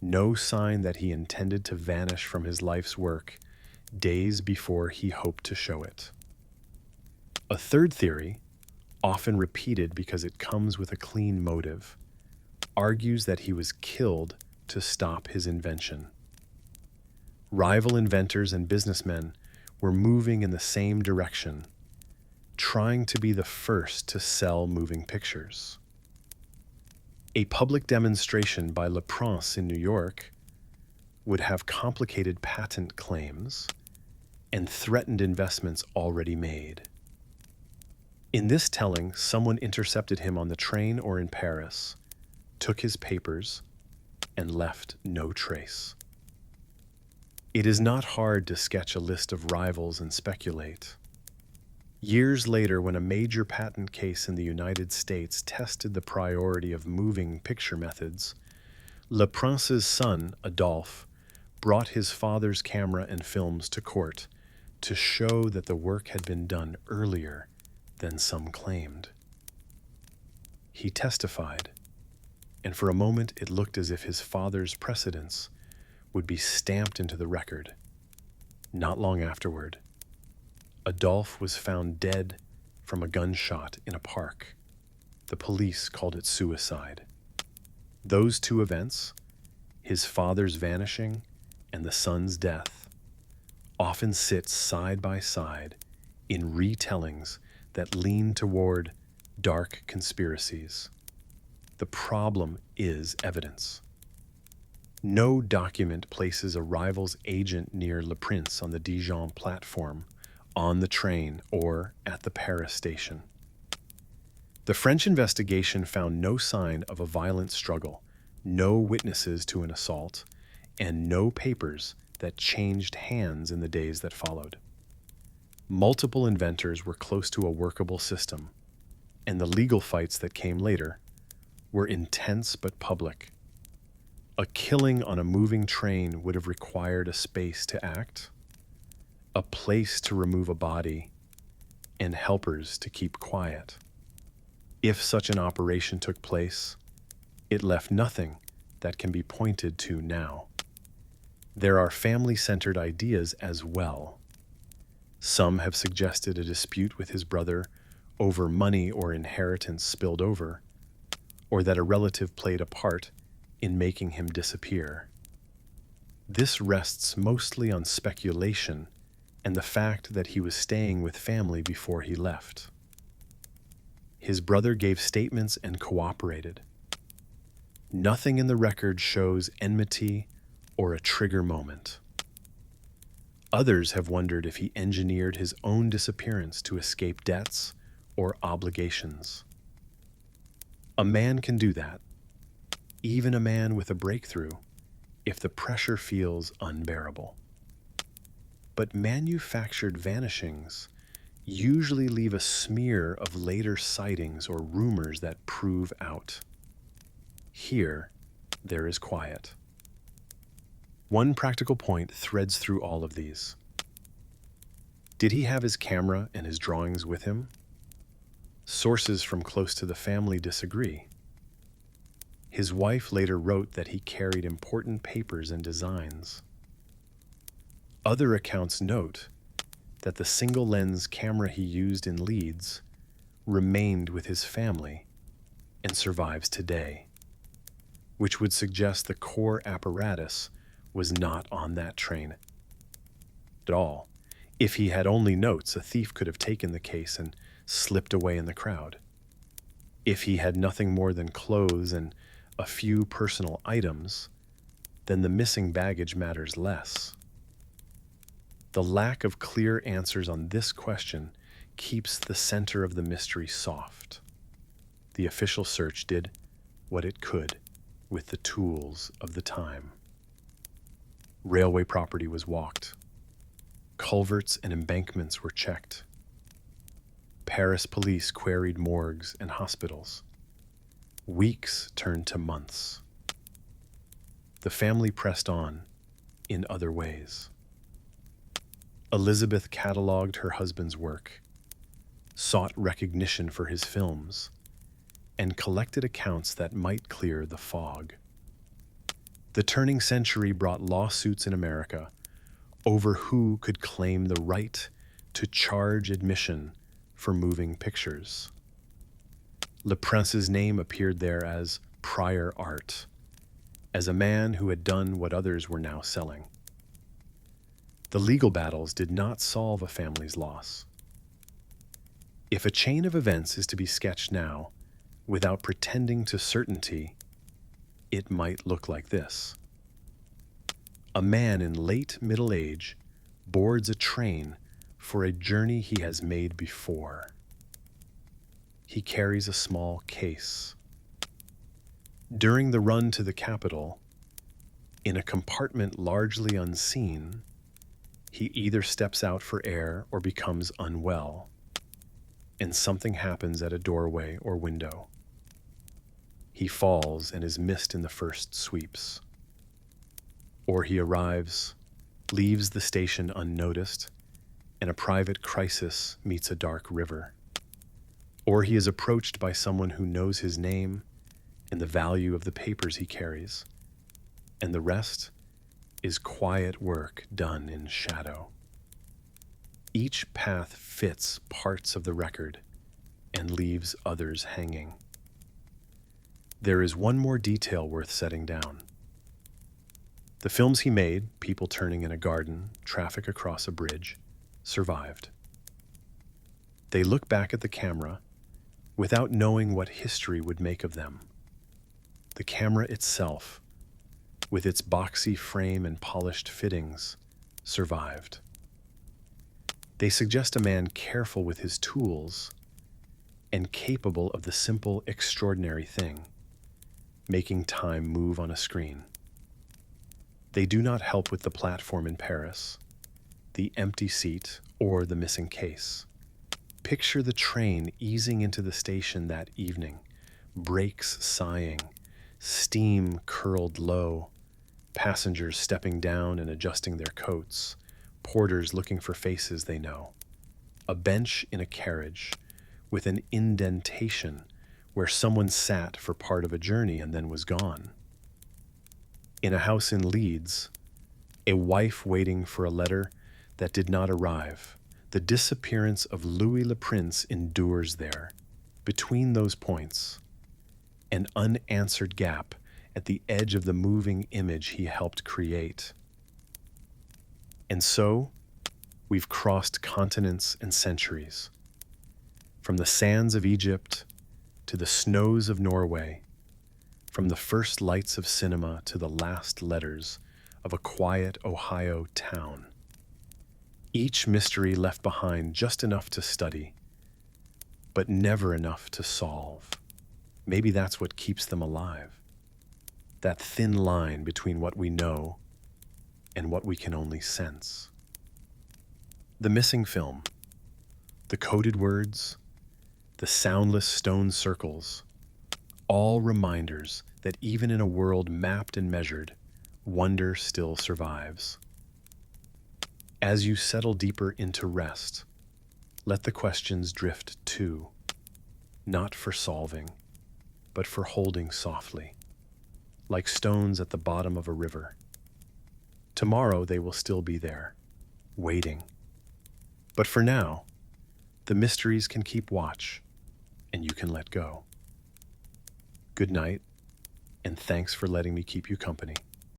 no sign that he intended to vanish from his life's work days before he hoped to show it. A third theory, often repeated because it comes with a clean motive, argues that he was killed to stop his invention. Rival inventors and businessmen were moving in the same direction, trying to be the first to sell moving pictures. A public demonstration by Le Prince in New York would have complicated patent claims and threatened investments already made. In this telling, someone intercepted him on the train or in Paris, took his papers, and left no trace. It is not hard to sketch a list of rivals and speculate. Years later, when a major patent case in the United States tested the priority of moving picture methods, Le Prince's son, Adolphe, brought his father's camera and films to court to show that the work had been done earlier than some claimed. He testified, and for a moment it looked as if his father's precedence would be stamped into the record. Not long afterward, Adolphe was found dead from a gunshot in a park. The police called it suicide. Those two events, his father's vanishing and the son's death, often sit side by side in retellings that lean toward dark conspiracies. The problem is evidence. No document places a rival's agent near Le Prince on the Dijon platform, on the train, or at the Paris station. The French investigation found no sign of a violent struggle, no witnesses to an assault, and no papers that changed hands in the days that followed. Multiple inventors were close to a workable system, and the legal fights that came later were intense but public. A killing on a moving train would have required a space to act, a place to remove a body, and helpers to keep quiet. If such an operation took place, it left nothing that can be pointed to now. There are family-centered ideas as well. Some have suggested a dispute with his brother over money or inheritance spilled over, or that a relative played a part in making him disappear. This rests mostly on speculation and the fact that he was staying with family before he left. His brother gave statements and cooperated. Nothing in the record shows enmity or a trigger moment. Others have wondered if he engineered his own disappearance to escape debts or obligations. A man can do that, even a man with a breakthrough, if the pressure feels unbearable. But manufactured vanishings usually leave a smear of later sightings or rumors that prove out. Here, there is quiet. One practical point threads through all of these. Did he have his camera and his drawings with him? Sources from close to the family disagree. His wife later wrote that he carried important papers and designs. Other accounts note that the single-lens camera he used in Leeds remained with his family and survives today, which would suggest the core apparatus was not on that train at all. If he had only notes, a thief could have taken the case and slipped away in the crowd. If he had nothing more than clothes and a few personal items, then the missing baggage matters less. The lack of clear answers on this question keeps the center of the mystery soft. The official search did what it could with the tools of the time. Railway property was walked. Culverts and embankments were checked. Paris police queried morgues and hospitals. Weeks turned to months. The family pressed on in other ways. Elizabeth cataloged her husband's work, sought recognition for his films, and collected accounts that might clear the fog. The turning century brought lawsuits in America over who could claim the right to charge admission for moving pictures. Le Prince's name appeared there as prior art, as a man who had done what others were now selling. The legal battles did not solve a family's loss. If a chain of events is to be sketched now, without pretending to certainty, it might look like this. A man in late middle age boards a train for a journey he has made before. He carries a small case. During the run to the capital, in a compartment largely unseen, he either steps out for air or becomes unwell, and something happens at a doorway or window. He falls and is missed in the first sweeps. Or he arrives, leaves the station unnoticed, and a private crisis meets a dark river. Or he is approached by someone who knows his name and the value of the papers he carries, and the rest is quiet work done in shadow. Each path fits parts of the record and leaves others hanging. There is one more detail worth setting down. The films he made, people turning in a garden, traffic across a bridge, survived. They look back at the camera without knowing what history would make of them. The camera itself, with its boxy frame and polished fittings, survived. They suggest a man careful with his tools and capable of the simple, extraordinary thing, making time move on a screen. They do not help with the platform in Paris, the empty seat, or the missing case. Picture the train easing into the station that evening, brakes sighing, steam curled low, passengers stepping down and adjusting their coats, porters looking for faces they know. A bench in a carriage with an indentation where someone sat for part of a journey and then was gone. In a house in Leeds, a wife waiting for a letter that did not arrive. The disappearance of Louis Le Prince endures there. Between those points, an unanswered gap at the edge of the moving image he helped create. And so, we've crossed continents and centuries. From the sands of Egypt to the snows of Norway, from the first lights of cinema to the last letters of a quiet Ohio town. Each mystery left behind just enough to study, but never enough to solve. Maybe that's what keeps them alive. that thin line between what we know and what we can only sense. The missing film, the coded words, the soundless stone circles, all reminders that even in a world mapped and measured, wonder still survives. As you settle deeper into rest, let the questions drift too, not for solving, but for holding softly, like stones at the bottom of a river. Tomorrow they will still be there, waiting. But for now, the mysteries can keep watch, and you can let go. Good night, and thanks for letting me keep you company.